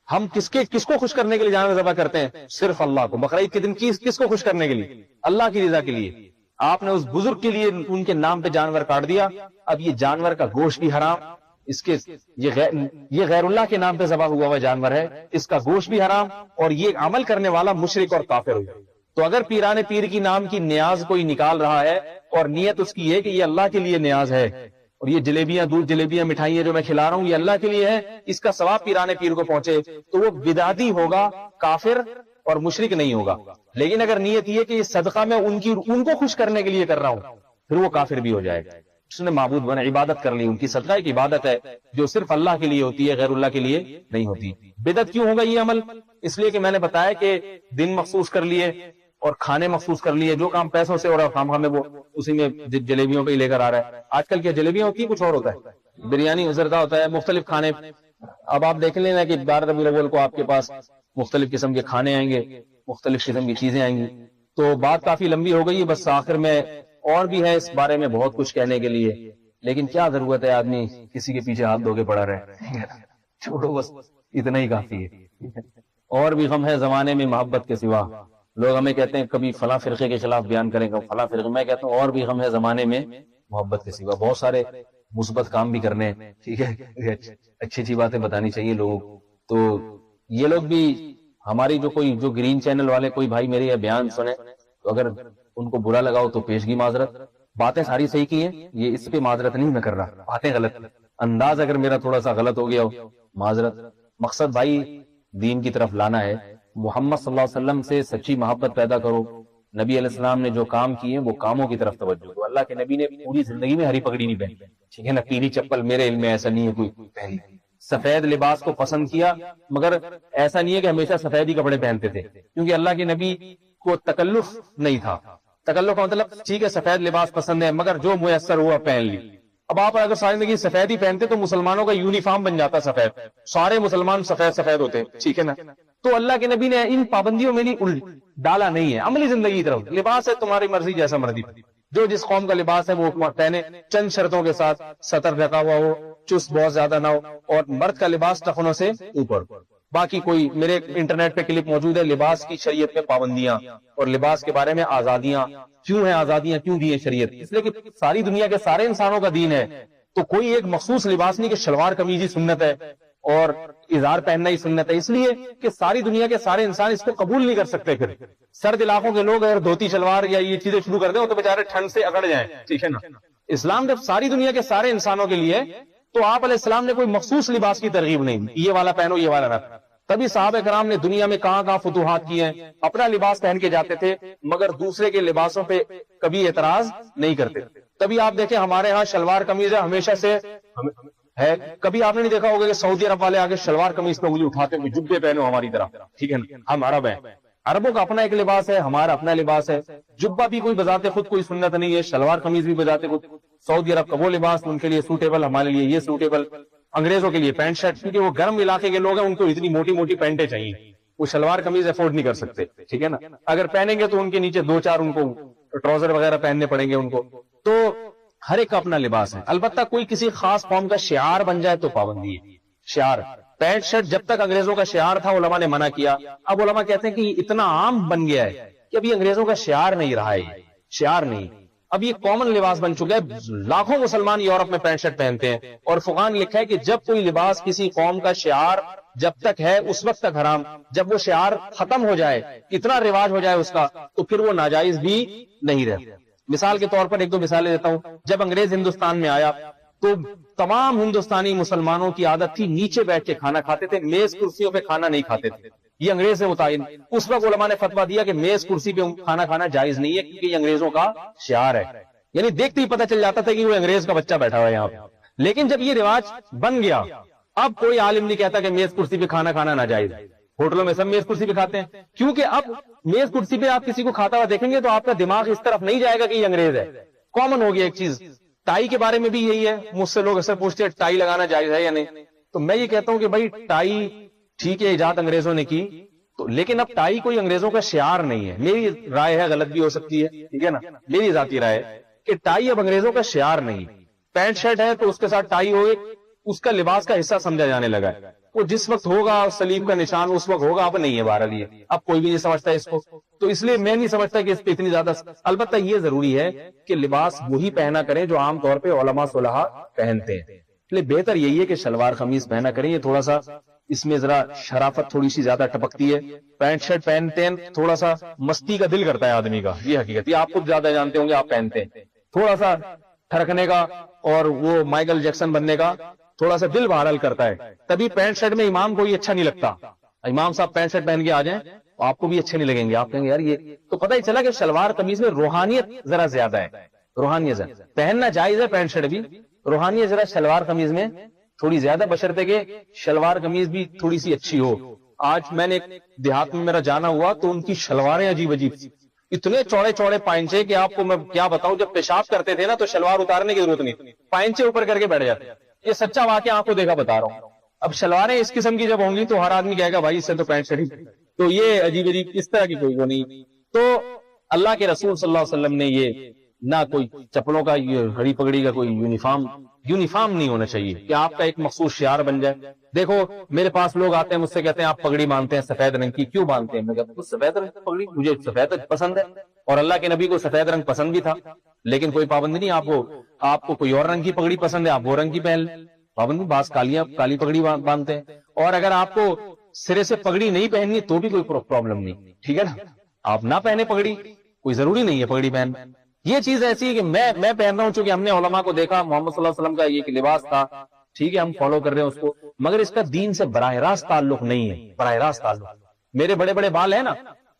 ہم کس کو خوش کرنے کے لیے جانور ذبح کرتے ہیں؟ صرف اللہ کو۔ بقرعید کے دن کس کو خوش کرنے کے لیے؟ اللہ کی رضا کے لیے۔ آپ نے اس بزرگ کے لیے ان کے نام پہ جانور کاٹ دیا، اب یہ جانور کا گوشت بھی حرام، اس کے یہ غیر اللہ کے نام پہ ذبح ہوا ہوا جانور ہے، اس کا گوشت بھی حرام، اور یہ عمل کرنے والا مشرک اور کافر ہو گیا۔ تو اگر پیران پیر کی نام کی نیاز کوئی نکال رہا ہے اور نیت اس کی ہے کہ یہ اللہ کے لیے نیاز ہے، اور یہ جلیبیاں، دودھ جلیبیاں، مٹھائیاں جو میں کھلا رہا ہوں یہ اللہ کے لیے ہے، اس کا ثواب پیران پیر کو پہنچے، تو وہ بدعتی ہوگا، کافر اور مشرک نہیں ہوگا۔ لیکن اگر نیت یہ کہ یہ صدقہ میں ان کو خوش کرنے کے لیے کر رہا ہوں، پھر وہ کافر بھی ہو جائے گا، اس نے معبود بنا، عبادت کر لی، ان کی صدقہ ایک عبادت ہے جو صرف اللہ کے لیے ہوتی ہے، غیر اللہ کے لیے نہیں ہوتی۔ بدعت کیوں ہوگا یہ عمل؟ اس لیے کہ میں نے بتایا کہ دن مخصوص کر لیے اور کھانے مخصوص کر لیے، جو کام پیسوں سے ہو رہا ہے خام میں وہ اسی میں جلیبیوں پہ ہی لے کر آ رہا ہے۔ آج کل کیا جلیبیاں ہوتی ہیں، کچھ اور ہوتا ہے، بریانی زردہ ہوتا ہے، مختلف کھانے۔ اب آپ دیکھ لینا کہ 12 ربیع الاول کو آپ کے پاس مختلف قسم کے کھانے آئیں گے، مختلف قسم کی چیزیں آئیں گی۔ تو بات کافی لمبی ہو گئی ہے، بس آخر میں اور بھی ہے اس بارے میں بہت کچھ کہنے کے لیے، لیکن کیا ضرورت ہے آدمی کسی کے پیچھے ہاتھ دھو کے پڑا رہے، چھوڑو بس اتنا ہی کافی ہے۔ اور بھی غم ہے زمانے میں محبت کے سوا، لوگ ہمیں کہتے ہیں کبھی فلاں فرقے کے خلاف بیان کریں گے، فلاں فرقے، میں کہتا ہوں اور بھی غم ہے زمانے میں محبت کے سوا، بہت سارے مثبت کام بھی کرنے، ٹھیک ہے، اچھی اچھی باتیں بتانی چاہیے لوگوں کو۔ تو یہ لوگ بھی ہماری جو گرین چینل والے کوئی بھائی میرے یہ بیان سنے تو اگر ان کو برا لگاؤ تو پیشگی معذرت، باتیں ساری صحیح کی ہیں، یہ اس پہ معذرت نہیں میں کر رہا، باتیں غلط، انداز اگر میرا تھوڑا سا غلط ہو گیا ہو معذرت۔ مقصد بھائی دین کی طرف لانا ہے، محمد صلی اللہ علیہ وسلم سے سچی محبت پیدا کرو، نبی علیہ السلام نے جو کام کیے وہ کاموں کی طرف توجہ دو۔ اللہ کے نبی نے پوری زندگی میں ہری پگڑی نہیں پہنی، ٹھیک ہے نا، پیلی چپل میرے علم میں ایسا نہیں ہے کوئی پہنی، سفید لباس کو پسند کیا، مگر ایسا نہیں ہے کہ ہمیشہ سفید ہی کپڑے پہنتے تھے، کیونکہ اللہ کے نبی کو تکلف نہیں تھا۔ تکلف کا مطلب ٹھیک ہے سفید لباس پسند ہے مگر جو میسر ہوا پہن لی۔ اب آپ اگر ساری زندگی سفید ہی پہنتے تو مسلمانوں کا یونیفارم بن جاتا سفید، سارے مسلمان سفید سفید ہوتے، ٹھیک ہے نا۔ تو اللہ کے نبی نے ان پابندیوں میں نہیں ڈالا نہیں ہے، عملی زندگی کی طرف، لباس ہے تمہاری مرضی جیسا مرضی، جو جس قوم کا لباس ہے وہ پہنے، چند شرطوں کے ساتھ، سطر ڈھکا ہوا ہو، چست بہت زیادہ نہ ہو، اور مرد کا لباس ٹخنوں سے اوپر۔ باقی کوئی میرے انٹرنیٹ پہ کلپ موجود ہے لباس کی شریعت میں پابندیاں اور لباس کے بارے میں آزادیاں، کیوں ہیں آزادیاں، کیوں دی ہے شریعت؟ اس لیے کہ ساری دنیا کے سارے انسانوں کا دین ہے، تو کوئی ایک مخصوص لباس نہیں کہ شلوار قمیض ہی سنت ہے اور اظہار پہننا ہی سنت ہے، اس لیے کہ ساری دنیا کے سارے انسان اس کو قبول نہیں کر سکتے۔ پھر سرد علاقوں کے لوگ اگر دھوتی شلوار یا یہ چیزیں شروع کر دیں تو بیچارے ٹھنڈ سے اکڑ جائیں، ٹھیک ہے نا۔ اسلام جب ساری دنیا کے سارے انسانوں کے لیے تو آپ علیہ السلام نے کوئی مخصوص لباس کی ترغیب نہیں، یہ والا پہنو یہ والا نہ۔ تبھی صحابہ کرام نے دنیا میں کہاں کہاں فتوحات کی ہیں، اپنا لباس پہن کے جاتے تھے مگر دوسرے کے لباسوں پہ کبھی اعتراض نہیں کرتے۔ تبھی آپ دیکھیں ہمارے ہاں شلوار قمیض ہے ہمیشہ سے ہے، کبھی آپ نے نہیں دیکھا ہوگا کہ سعودی عرب والے آگے شلوار قمیض پہ انگلی اٹھاتے ہوئے جبے پہنو ہماری طرح، ٹھیک ہے نا، ہم عرب ہیں، عربوں کا اپنا ایک لباس ہے، ہمارا اپنا لباس ہے۔ جبہ بھی کوئی بذات خود کوئی سنت نہیں ہے، شلوار قمیض بھی بذات خود، سعودی عرب کا وہ لباس ان کے لیے سوٹیبل، ہمارے لیے یہ سوٹیبل، انگریزوں کے لیے پینٹ شرٹ، کیونکہ وہ گرم علاقے کے لوگ ہیں ان کو اتنی موٹی موٹی پینٹیں چاہیے، وہ شلوار قمیض افورڈ نہیں کر سکتے، ٹھیک ہے نا، اگر پہنیں گے تو ان کے نیچے دو چار ان کو ٹراؤزر وغیرہ پہننے پڑیں گے ان کو۔ تو ہر ایک کا اپنا لباس ہے، البتہ کوئی کسی خاص قوم کا شعار بن جائے تو پابندی ہے۔ شعار پینٹ شرٹ جب تک انگریزوں کا شعار تھا علماء نے منع کیا، اب علماء کہتے ہیں کہ اتنا عام بن گیا ہے کہ اب یہ انگریزوں کا شعار نہیں رہا ہے، شعار نہیں، اب یہ کامن لباس بن چکا ہے۔ لاکھوں مسلمان یورپ میں پینٹ شرٹ پہنتے ہیں، اور فقہاء نے لکھا ہے کہ جب کوئی لباس کسی قوم کا شعار جب تک ہے اس وقت تک حرام، جب وہ شعار ختم ہو جائے، اتنا رواج ہو جائے اس کا، تو پھر وہ ناجائز بھی نہیں رہتا۔ مثال کے طور پر ایک دو مثالیں دیتا ہوں۔ جب انگریز ہندوستان میں آیا تو تمام ہندوستانی مسلمانوں کی عادت تھی نیچے بیٹھ کے کھانا کھاتے تھے، میز کرسیوں پہ کھانا نہیں کھاتے تھے، یہ انگریز سے متعین۔ اس وقت علماء نے فتویٰ دیا کہ میز کرسی پہ کھانا کھانا جائز نہیں ہے کیونکہ یہ انگریزوں کا شعار ہے، یعنی دیکھتے ہی پتہ چل جاتا تھا کہ وہ انگریز کا بچہ بیٹھا ہوا ہے یہاں پہ۔ لیکن جب یہ رواج بن گیا اب کوئی عالم نہیں کہتا کہ میز کرسی پہ کھانا کھانا ناجائز ہے، ہوٹلوں میں سب میز کرسی پہ کھاتے ہیں، کیونکہ اب میز کرسی پہ آپ کسی کو کھاتا ہوا دیکھیں گے تو آپ کا دماغ اس طرف نہیں جائے گا کہ یہ انگریز ہے، کامن ہو گیا ایک چیز۔ ٹائی کے بارے میں بھی یہی ہے، مجھ سے لوگ اکثر پوچھتے ہیں ٹائی لگانا جائز ہے یا نہیں، تو میں یہ کہتا ہوں کہ بھائی ٹائی ٹھیک ہے ایجاد انگریزوں نے کی تو، لیکن اب ٹائی کوئی انگریزوں کا شعار نہیں ہے، میری رائے ہے، غلط بھی ہو سکتی ہے، ٹھیک ہے نا، میری ذاتی رائے ہے کہ ٹائی اب انگریزوں کا شعار نہیں۔ پینٹ شرٹ ہے تو اس کے ساتھ ٹائی ہوئے اس کا لباس کا حصہ سمجھا جانے لگا ہے، وہ جس وقت ہوگا سلیب کا نشان اس وقت ہوگا، اب نہیں ہے بہرحال یہ، اب کوئی بھی نہیں سمجھتا اس کو، تو اس لیے میں نہیں سمجھتا کہ اس پہ اتنی زیادہ، البتہ یہ ضروری ہے کہ لباس وہی پہنا کریں جو عام طور پہ علماء صلحاء پہنتے ہیں، اس لیے بہتر یہی ہے کہ شلوار قمیض پہنا کریں، یہ تھوڑا سا اس میں ذرا شرافت تھوڑی سی زیادہ ٹپکتی ہے، پینٹ شرٹ پہنتے ہیں تھوڑا سا مستی کا دل کرتا ہے آدمی کا، یہ حقیقت، یہ آپ خود زیادہ جانتے ہوں گے، آپ پہنتے ہیں تھوڑا سا ٹھڑکنے کا اور وہ مائیکل جیکسن بننے کا تھوڑا سا دل بہرحال کرتا ہے، تبھی پینٹ شرٹ میں امام کو یہ اچھا نہیں لگتا، امام صاحب پینٹ شرٹ پہن کے آ جائیں آپ کو بھی اچھے نہیں لگیں گے، آپ کہیں گے یار یہ تو پتہ ہی چلا کہ شلوار قمیض میں روحانیت ذرا زیادہ ہے، روحانیت پہننا جائز ہے پینٹ شرٹ بھی، روحانیت ذرا شلوار قمیض میں تھوڑی زیادہ، بشرطے کہ شلوار قمیض بھی تھوڑی سی اچھی ہو۔ آج میں نے دیہات میں میرا جانا ہوا تو ان کی شلواریں عجیب عجیب، اتنے چوڑے چوڑے پائنچے کہ آپ کو میں کیا بتاؤں، جب پیشاب کرتے تھے نا تو شلوار اتارنے کی ضرورت نہیں، پائنچے اوپر کر کے بیٹھ جاتے، یہ سچا واقعہ آپ کو دیکھا بتا رہا ہوں۔ اب شلواریں اس قسم کی جب ہوں گی تو ہر آدمی کہے گا بھائی اس سے تو پینٹ شرٹ، تو یہ عجیب عجیب اس طرح کی کوئی وہ نہیں۔ تو اللہ کے رسول صلی اللہ علیہ وسلم نے یہ نہ کوئی چپلوں کا یہ گھڑی پگڑی کا کوئی یونیفارم نہیں ہونا چاہیے کہ آپ کا ایک مخصوص شعار بن جائے۔ دیکھو میرے پاس لوگ آتے ہیں مجھ سے کہتے ہیں آپ پگڑی باندھتے ہیں سفید رنگ کی، کیوں باندھتے ہیں؟ میں کہتا ہوں سفید رنگ کی پگڑی مجھے سفید پسند ہے، اور اللہ کے نبی کو سفید رنگ پسند بھی تھا، لیکن کوئی پابندی نہیں، آپ کو کوئی اور رنگ کی پگڑی پسند ہے آپ وہ رنگ کی پہن لیں، پابندی، بعض کالی پگڑی باندھتے ہیں، اور اگر آپ کو سرے سے پگڑی نہیں پہننی تو بھی کوئی پرابلم نہیں، ٹھیک ہے نا، آپ نہ پہنے پگڑی، کوئی ضروری نہیں ہے پگڑی پہن۔ یہ چیز ایسی ہے کہ میں پہن رہا ہوں چونکہ ہم نے علماء کو دیکھا، محمد صلی اللہ علیہ وسلم کا یہ لباس تھا، ٹھیک ہے ہم فالو کر رہے ہیں اس کو، مگر اس کا دین سے براہ راست تعلق نہیں ہے، براہ راست تعلق۔ میرے بڑے بڑے بال ہیں نا،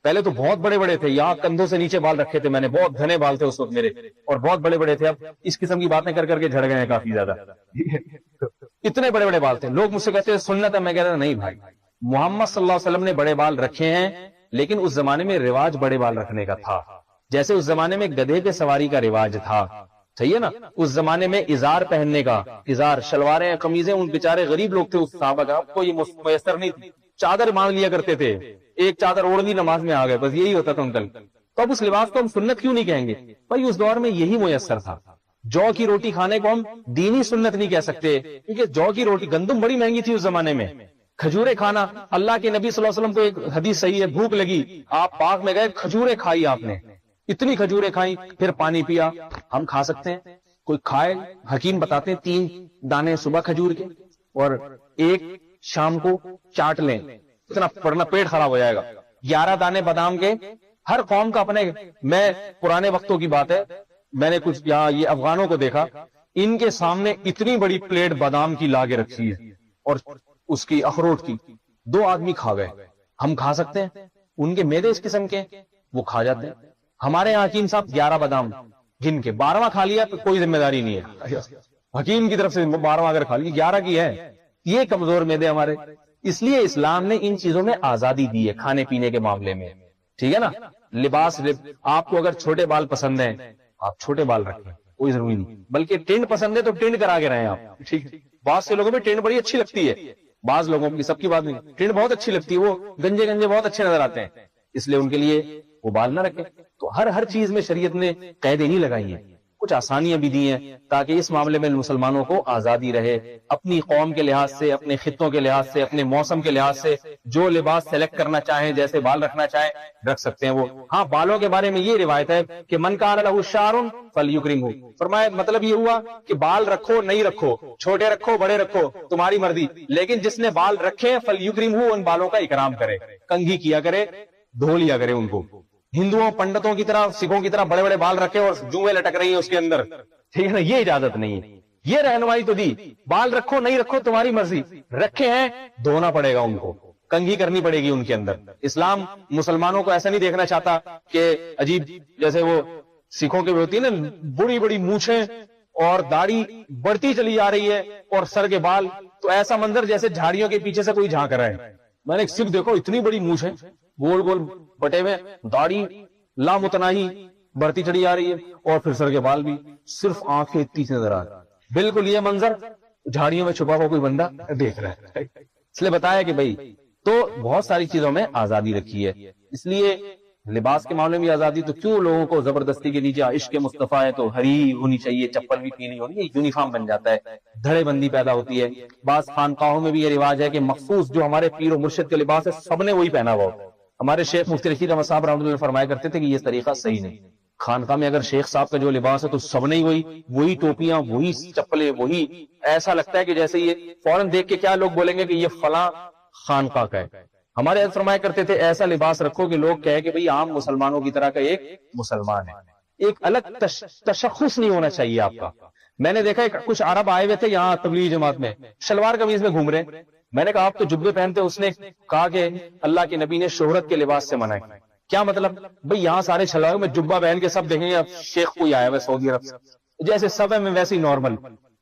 پہلے تو بہت بڑے بڑے تھے، یہاں کندھوں سے نیچے بال رکھے تھے میں نے، بہت گھنے بال تھے اس وقت میرے، اور بہت بڑے بڑے تھے، اب اس قسم کی باتیں کر کر کے جھڑ گئے ہیں کافی زیادہ، اتنے بڑے بڑے بال تھے، لوگ مجھ سے کہتے ہیں سنت ہے، میں کہتا نہیں بھائی، محمد صلی اللہ علیہ وسلم نے بڑے بال رکھے ہیں، لیکن اس زمانے میں رواج بڑے بال رکھنے کا تھا، جیسے اس زمانے میں گدھے پہ سواری کا رواج تھا، صحیح ہے نا، اس زمانے میں ازار پہننے کا، ازار شلواریں قمیضیں ان بیچارے غریب لوگ تھے اس صحابہ کا، آپ کو یہ میسر نہیں تھی، چادر مان لیا کرتے تھے، ایک چادر اوڑھنی نماز میں آ گئے، بس یہی ہوتا تھا ان کا، تو اب اس لباس کو ہم سنت کیوں نہیں کہیں گے؟ بھائی اس دور میں یہی میسر تھا، جو کی روٹی کھانے کو ہم دینی سنت نہیں کہہ سکتے، کیونکہ جو کی روٹی، گندم بڑی مہنگی تھی اس زمانے میں، کھجورے کھانا، اللہ کے نبی صلی اللہ علیہ وسلم کو ایک حدیث صحیح ہے، بھوک لگی، آپ پاک میں گئے، کھجورے کھائی آپ نے، اتنی کھجوریں کھائیں، پھر پانی پیا، ہم کھا سکتے ہیں، کوئی کھائے، حکیم بتاتے ہیں 3 دانے صبح کھجور کے اور 1 شام کو چاٹ لیں، اتنا پڑنا پیٹ خراب ہو جائے گا، 11 دانے بادام کے، ہر قوم کا اپنے، میں پرانے وقتوں کی بات ہے، میں نے کچھ یہاں یہ افغانوں کو دیکھا، ان کے سامنے اتنی بڑی پلیٹ بادام کی لا کے رکھی ہے اور اس کی اخروٹ کی، 2 آدمی کھا گئے، ہم کھا سکتے ہیں؟ ان کے معدے اس قسم کے وہ کھا جاتے ہیں، ہمارے یہاں حکیم صاحب 11 بادام گن کے 12واں کھا لیا تو کوئی ذمہ داری نہیں ہے، حکیم کی طرف سے 12واں اگر کھا لی 11 کی ہے، یہ کمزور معدے ہمارے، اس لیے اسلام نے ان چیزوں میں آزادی دی ہے کھانے پینے کے معاملے میں، ٹھیک ہے نا، لباس آپ کو اگر چھوٹے بال پسند ہیں آپ چھوٹے بال رکھیں، کوئی ضروری نہیں، بلکہ ٹینڈ پسند ہے تو ٹینڈ کرا کے رہیں آپ، ٹھیک ہے، بعض سے لوگوں میں ٹینڈ بڑی اچھی لگتی ہے، بعض لوگوں کی، سب کی بات نہیں، ٹینڈ بہت اچھی لگتی ہے، وہ گنجے گنجے بہت اچھے نظر آتے ہیں، اس لیے ان کے لیے وہ بال نہ رکھیں، تو ہر چیز میں شریعت نے قیدیں نہیں لگائی ہیں، کچھ آسانیاں بھی دی ہیں تاکہ اس معاملے میں مسلمانوں کو آزادی رہے، اپنی قوم کے لحاظ سے، اپنے خطوں کے لحاظ سے، اپنے موسم کے لحاظ سے جو لباس سلیکٹ کرنا چاہیں، جیسے بال رکھنا چاہیں رکھ سکتے ہیں وہ۔ ہاں بالوں کے بارے میں یہ روایت ہے کہ من کان لہ شعر فلیکرمہ، فرمایا مطلب یہ ہوا کہ بال رکھو نہیں رکھو، چھوٹے رکھو بڑے رکھو تمہاری مرضی، لیکن جس نے بال رکھے فلیکرمہ، ان بالوں کا اکرام کرے، کنگھی کیا کرے، دھو لیا کرے ان کو۔ ہندوؤں پنڈتوں کی طرح، سکھوں کی طرح بڑے بڑے بال رکھے اور جوئیں لٹک رہی ہیں اس کے اندر، ٹھیک ہے نا، یہ اجازت نہیں ہے، یہ رہنمائی تو دی، بال رکھو نہیں رکھو تمہاری مرضی، رکھے ہیں دھونا پڑے گا ان کو، کنگھی کرنی پڑے گی ان کے اندر۔ اسلام مسلمانوں کو ایسا نہیں دیکھنا چاہتا کہ عجیب، جیسے وہ سکھوں کے ہوتی ہے نا بڑی بڑی مونچھیں اور داڑھی بڑھتی چلی جا رہی ہے اور سر کے بال، تو ایسا منظر جیسے جھاڑیوں کے پیچھے سے کوئی جھانک رہا ہے۔ میں نے ایک سکھ دیکھو، اتنی بڑی مونچھ ہے، گول گول بٹے ہوئے، داڑھی لامتناہی بڑھتی چڑھی آ رہی ہے، اور پھر سر کے بال بھی، صرف آنکھیں اتنی سی نظر آ رہی، بالکل یہ منظر جھاڑیوں میں چھپا ہوا کوئی بندہ دیکھ رہا ہے۔ اس لیے بتایا کہ بھائی تو بہت ساری چیزوں میں آزادی رکھی ہے، اس لیے لباس کے معاملے میں آزادی تو کیوں لوگوں کو زبردستی کے نیچے عشق مصطفیٰ ہے تو ہری ہونی چاہیے، چپل بھی پیلی ہونی، یہ یونیفارم بن جاتا ہے، دھڑے بندی پیدا ہوتی ہے۔ بعض خانقاہوں میں بھی یہ رواج ہے کہ مخصوص جو ہمارے پیر و مرشد کا لباس ہے سب نے وہی پہنا ہوا ہوتا ہے۔ ہمارے شیخ مفتی رشید احمد صاحب رحمۃ اللہ علیہ فرمایا کرتے تھے کہ یہ طریقہ صحیح نہیں، خانقاہ میں اگر شیخ صاحب کا جو لباس ہے تو سب نے وہی ٹوپیاں، وہی چپلیں، وہی، ایسا لگتا ہے کہ جیسے یہ فوراً دیکھ کے کیا لوگ بولیں گے کہ یہ فلاں خانقاہ کا ہے۔ ہمارے حضرت فرمایا کرتے تھے ایسا لباس رکھو کہ لوگ کہے کہ بھئی عام مسلمانوں کی طرح کا ایک مسلمان ہے، ایک الگ تشخص نہیں ہونا چاہیے آپ کا۔ میں نے دیکھا کچھ عرب آئے ہوئے تھے یہاں تبلیغی جماعت میں، شلوار قمیض میں گھوم رہے، میں نے کہا آپ تو جبے پہنتے، اس نے کہا کہ اللہ کے نبی نے شہرت کے لباس سے منع ہے۔ کیا مطلب؟ بھئی یہاں سارے شلواروں میں جبہ پہن کے سب دیکھیں گے اب شیخ کوئی آیا ہوا سعودی عرب سے، جیسے سب ہے، میں ویسے ہی نارمل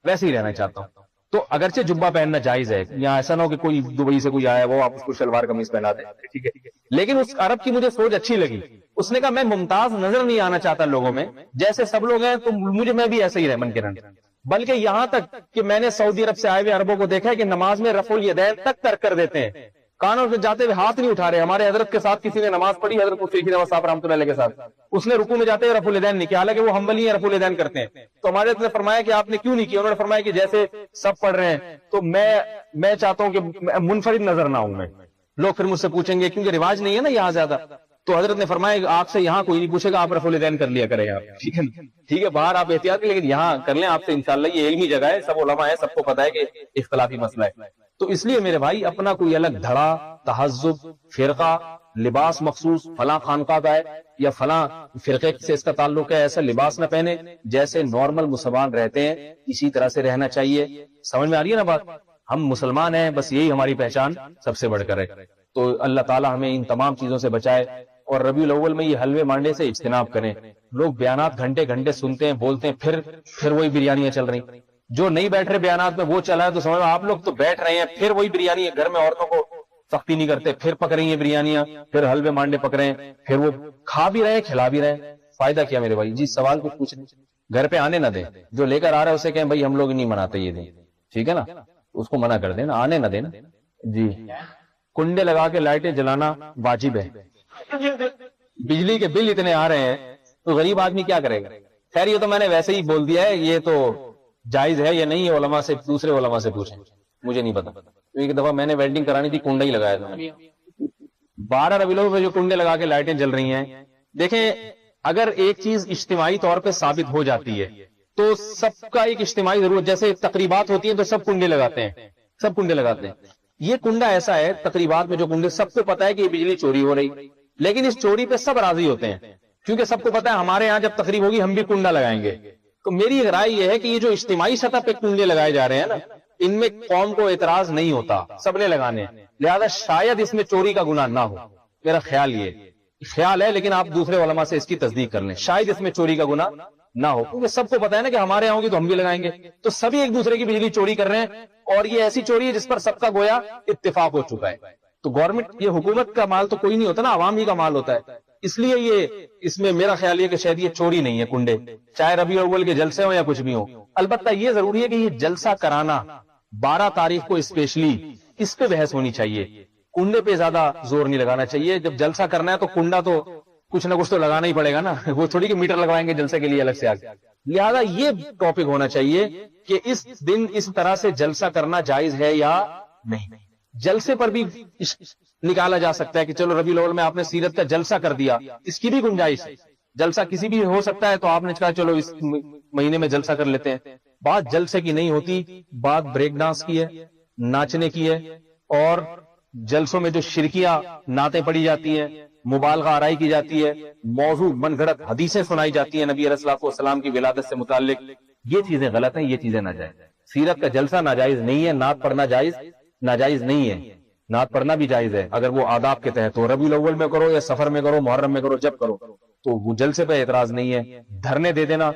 ویسے ہی رہنا چاہتا ہوں۔ تو اگرچہ جبہ پہننا جائز ہے، یہاں ایسا نہ ہو کہ کوئی دبئی سے کوئی آیا وہ آپ اس کو شلوار قمیض پہنا دیں، ٹھیک ہے، لیکن اس عرب کی مجھے سوچ اچھی لگی، اس نے کہا میں ممتاز نظر نہیں آنا چاہتا لوگوں میں، جیسے سب لوگ ہیں تو مجھے میں بھی ایسے ہی رہ من کے رہنا، بلکہ یہاں تک کہ میں نے سعودی عرب سے آئے ہوئے عربوں کو دیکھا ہے کہ نماز میں رفع الیدین تک ترک کر دیتے ہیں، کانوں سے جاتے ہوئے ہاتھ نہیں اٹھا رہے۔ ہمارے حضرت کے ساتھ کسی نے نماز پڑھی، حضرت مفتی رشید احمد صاحب رحمۃ اللہ علیہ کے ساتھ، اس نے رکوع میں جاتے ہوئے رفع الیدین نہیں کیا، حالانکہ وہ حنبلی ہیں، رفع الیدین کرتے ہیں۔ تو ہمارے حضرت نے فرمایا کہ آپ نے کیوں نہیں کیا؟ انہوں نے فرمایا کہ جیسے سب پڑھ رہے ہیں تو میں چاہتا ہوں کہ منفرد نظر نہ ہوں میں، لوگ پھر مجھ سے پوچھیں گے، کیونکہ رواج نہیں ہے نا یہاں زیادہ۔ تو حضرت نے فرمایا کہ آپ سے یہاں کوئی نہیں پوچھے گا، آپ رفع الیدین کر لیا کریں آپ، ٹھیک ہے، ٹھیک ہے، باہر آپ احتیاط کریں، لیکن یہاں کر لیں، آپ سے انشاءاللہ یہ علمی جگہ ہے، سب علماء ہیں، سب کو پتا ہے کہ اختلافی مسئلہ ہے۔ تو اس لیے میرے بھائی اپنا کوئی الگ دھڑا، تہذب، فرقہ، لباس مخصوص فلاں خانقاہ کا ہے یا فلاں فرقے سے اس کا تعلق ہے، ایسا لباس نہ پہنے، جیسے نارمل مسلمان رہتے ہیں اسی طرح سے رہنا چاہیے۔ سمجھ میں آ رہی ہے نا بات؟ ہم مسلمان ہیں، بس یہی ہماری پہچان سب سے بڑھ کر ہے۔ تو اللہ تعالی ہمیں ان تمام چیزوں سے بچائے، اور ربیع الاول میں یہ حلوے مانڈے سے اجتناب کریں۔ لوگ بیانات گھنٹے گھنٹے سنتے ہیں، بولتے ہیں، پھر وہی بریانیاں چل رہی، جو نہیں بیٹھ رہے بیانات میں وہ چلا ہے، تو سمجھ آپ لوگ تو بیٹھ رہے ہیں، پھر وہی بریانی، گھر میں عورتوں کو سختی نہیں کرتے، پھر پک رہی ہیں بریانیاں، پھر حلوے مانڈے پک رہے ہیں، پھر وہ کھا بھی رہے ہیں کھلا بھی رہے ہیں، فائدہ کیا میرے بھائی؟ جی سوال کچھ پوچھیں، گھر پہ آنے نہ دیں، جو لے کر آ رہا ہے اسے کہیں بھائی ہم لوگ نہیں مناتے یہ دیں، ٹھیک ہے نا، اس کو منع کر دیں نا، آنے نہ دینا۔ جی کنڈے لگا کے لائٹیں جلانا واجب ہے، بجلی کے بل اتنے آ رہے ہیں تو غریب آدمی کیا کرے گا؟ خیر یہ تو میں نے ویسے ہی بول دیا ہے، یہ تو جائز ہے یا نہیں، علماء سے، دوسرے علماء سے پوچھیں، مجھے نہیں پتا۔ ایک دفعہ میں نے ویلڈنگ کرانی تھی، کنڈا ہی لگایا تھا 12 ربیع الاول میں جو کنڈے لگا کے لائٹیں جل رہی ہیں۔ دیکھیں اگر ایک چیز اجتماعی طور پہ ثابت ہو جاتی ہے تو سب کا ایک اجتماعی ضرورت، جیسے تقریبات ہوتی ہیں تو سب کنڈے لگاتے ہیں، سب کنڈے لگاتے ہیں۔ یہ کنڈا ایسا ہے، تقریبات میں جو کنڈے، سب کو پتا ہے کہ یہ بجلی چوری ہو رہی، لیکن اس چوری پہ سب راضی ہوتے ہیں، کیونکہ سب کو پتا ہے ہمارے ہاں جب تقریب ہوگی ہم بھی کنڈا لگائیں گے۔ تو میری رائے یہ ہے کہ یہ جو اجتماعی سطح پہ کنڈے لگائے جا رہے ہیں نا، ان میں قوم کو اعتراض نہیں ہوتا، سب نے لگانے ہیں، لہذا شاید اس میں چوری کا گناہ نہ ہو، میرا خیال یہ خیال ہے، لیکن آپ دوسرے علماء سے اس کی تصدیق کر لیں، شاید اس میں چوری کا گناہ نہ ہو، کیونکہ سب کو پتا ہے نا کہ ہمارے یہاں ہوگی تو ہم بھی لگائیں گے، تو سبھی ایک دوسرے کی بجلی چوری کر رہے ہیں، اور یہ ایسی چوری ہے جس پر سب کا گویا اتفاق ہو چکا ہے۔ تو گورنمنٹ، یہ حکومت کا مال تو کوئی نہیں ہوتا نا، عوام ہی کا مال ہوتا ہے، اس لیے یہ اس میں میرا خیال یہ کہ شاید یہ چوری نہیں ہے کنڈے، چاہے ربیع الاول کے جلسے ہوں یا کچھ بھی ہو۔ البتہ یہ ضروری ہے کہ یہ جلسہ کرانا 12 تاریخ کو اسپیشلی، اس پہ بحث ہونی چاہیے، کنڈے پہ زیادہ زور نہیں لگانا چاہیے۔ جب جلسہ کرنا ہے تو کنڈا تو کچھ نہ کچھ تو لگانا ہی پڑے گا نا، وہ تھوڑی کہ میٹر لگوائیں گے جلسے کے لیے الگ سے آگے۔ لہذا یہ ٹاپک ہونا چاہیے کہ اس دن اس طرح سے جلسہ کرنا جائز ہے یا نہیں۔ جلسے پر بھی نکالا جا سکتا ہے کہ چلو ربیع الاول میں آپ نے سیرت کا جلسہ کر دیا، اس کی بھی گنجائش ہے، جلسہ کسی بھی ہو سکتا ہے، تو آپ نے کہا چلو اس مہینے میں جلسہ کر لیتے ہیں۔ بات جلسے کی نہیں ہوتی، بات بریک ڈانس کی ہے، ناچنے کی ہے، اور جلسوں میں جو شرکیاں نعتیں پڑھی جاتی ہیں، مبالغہ آرائی کی جاتی ہے، موضوع من گھڑت حدیثیں سنائی جاتی ہیں نبی علیہ السلام کی ولادت سے متعلق، یہ چیزیں غلط ہیں، یہ چیزیں ناجائز۔ سیرت کا جلسہ ناجائز نہیں ہے، نعت پڑھنا ناجائز نہیں ہے، نعت پڑھنا بھی جائز ہے اگر وہ آداب کے تحت ہو، ربیع الاول میں کرو یا سفر میں کرو، محرم میں کرو، جب کرو، تو وہ جلسے پہ اعتراض نہیں ہے۔ دھرنے دے دینا،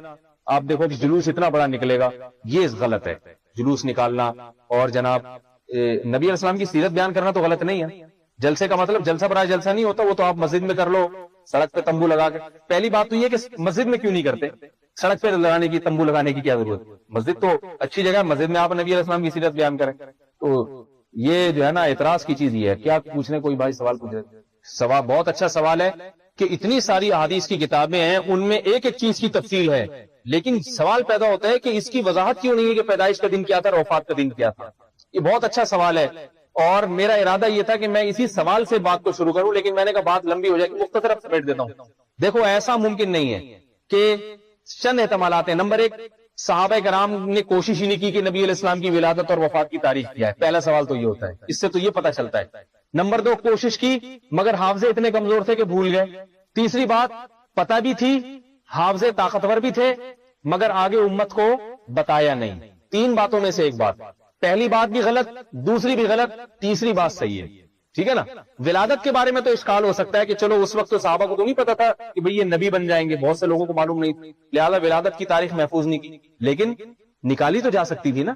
آپ دیکھو کہ جلوس اتنا بڑا نکلے گا، یہ غلط ہے، جلوس نکالنا، اور جناب نبی علیہ السلام کی سیرت بیان کرنا تو غلط نہیں ہے۔ جلسے کا مطلب جلسہ برائے جلسہ نہیں ہوتا، وہ تو آپ مسجد میں کر لو، سڑک پہ تمبو لگا کے۔ پہلی بات تو یہ کہ مسجد میں کیوں نہیں کرتے، سڑک پہ لگانے کی، تمبو لگانے کی کیا ضرورت؟ مسجد تو اچھی جگہ ہے، مسجد میں آپ نبی علیہ السلام کی سیرت بیان کریں۔ تو یہ جو ہے نا اعتراض کی چیز یہ ہے۔ کیا پوچھنے کوئی بھائی سوال پوچھ رہے؟ سوال بہت اچھا سوال ہے کہ اتنی ساری احادیث کی کتابیں ہیں، ان میں ایک ایک چیز کی تفصیل ہے، لیکن سوال پیدا ہوتا ہے کہ اس کی وضاحت کیوں نہیں ہے کہ پیدائش کا دن کیا تھا اور وفات کا دن کیا تھا؟ یہ بہت اچھا سوال ہے، اور میرا ارادہ یہ تھا کہ میں اسی سوال سے بات کو شروع کروں، لیکن میں نے کہا بات لمبی ہو جائے گی، مختصر اب سمیٹ دیتا ہوں۔ دیکھو ایسا ممکن نہیں ہے کہ چند احتمالات ہیں۔ نمبر ایک، صحابہ کرام نے کوشش ہی نہیں کی کہ نبی علیہ السلام کی ولادت اور وفات کی تاریخ کیا ہے، پہلا سوال تو یہ ہوتا ہے، اس سے تو یہ پتہ چلتا ہے۔ نمبر دو، کوشش کی مگر حافظے اتنے کمزور تھے کہ بھول گئے۔ تیسری بات، پتہ بھی تھی، حافظے طاقتور بھی تھے، مگر آگے امت کو بتایا نہیں۔ تین باتوں میں سے ایک بات، پہلی بات بھی غلط، دوسری بھی غلط، تیسری بات صحیح ہے، ٹھیک ہے نا۔ ولادت کے بارے میں تو اشکال ہو سکتا ہے کہ چلو اس وقت تو صحابہ کو تو نہیں پتا تھا کہ بھئی یہ نبی بن جائیں گے، بہت سے لوگوں کو معلوم نہیں تھی، لہذا ولادت کی تاریخ محفوظ نہیں کی، لیکن نکالی تو جا سکتی تھی نا۔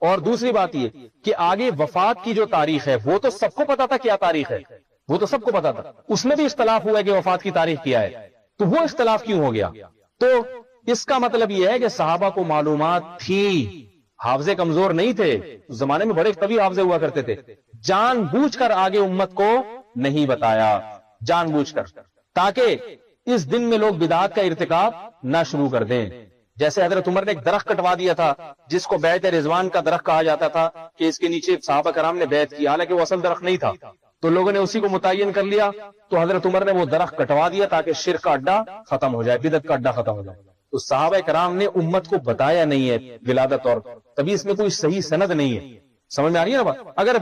اور دوسری بات یہ کہ آگے وفات کی جو تاریخ ہے وہ تو سب کو پتا تھا کیا تاریخ ہے، وہ تو سب کو پتا تھا، اس میں بھی اختلاف ہوا ہے کہ وفات کی تاریخ کیا ہے، تو وہ اختلاف کیوں ہو گیا؟ تو اس کا مطلب یہ ہے کہ صحابہ کو معلومات تھی، حافظے کمزور نہیں تھے، اس زمانے میں بڑے قوی حافظے ہوا کرتے تھے، جان بوجھ کر آگے امت کو نہیں بتایا، جان بوجھ کر، تاکہ اس دن میں لوگ بدعات کا ارتکاب نہ شروع کر دیں۔ جیسے حضرت عمر نے ایک درخت کٹوا دیا تھا جس کو بیعت رضوان کا درخت کہا جاتا تھا کہ اس کے نیچے صحابہ کرام نے بیعت کی، حالانکہ وہ اصل درخت نہیں تھا، تو لوگوں نے اسی کو متعین کر لیا، تو حضرت عمر نے وہ درخت کٹوا دیا تاکہ شرک کا اڈا ختم ہو جائے، بدعت کا اڈا ختم ہو جائے۔ تو صحابہ کرام نے امت کو بتایا نہیں ہے ولادت، اور تبھی اس میں کوئی صحیح سند نہیں ہے، سمجھ میں آ رہی ہے نا بات؟ اگر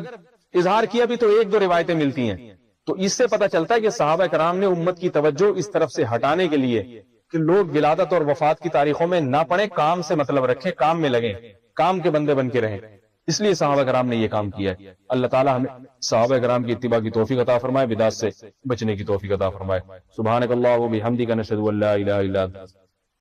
اظہار کیا بھی تو ایک دو روایتیں ملتی ہیں، تو اس سے پتہ چلتا ہے کہ صحابہ کرام نے امت کی توجہ اس طرف سے ہٹانے کے لیے کہ لوگ ولادت اور وفات کی تاریخوں میں نہ پڑھیں، کام سے مطلب رکھیں، کام میں لگیں، کام کے بندے بن کے رہیں، اس لیے صحابہ کرام نے یہ کام کیا ہے۔ اللہ تعالی ہمیں صحابہ کرام کی اتباع کی توفیق عطا فرمائے، بدعات سے بچنے کی توفیق عطا فرمائے۔ سبحانک اللہم و بحمدک، نشہد ان لا الہ الا انت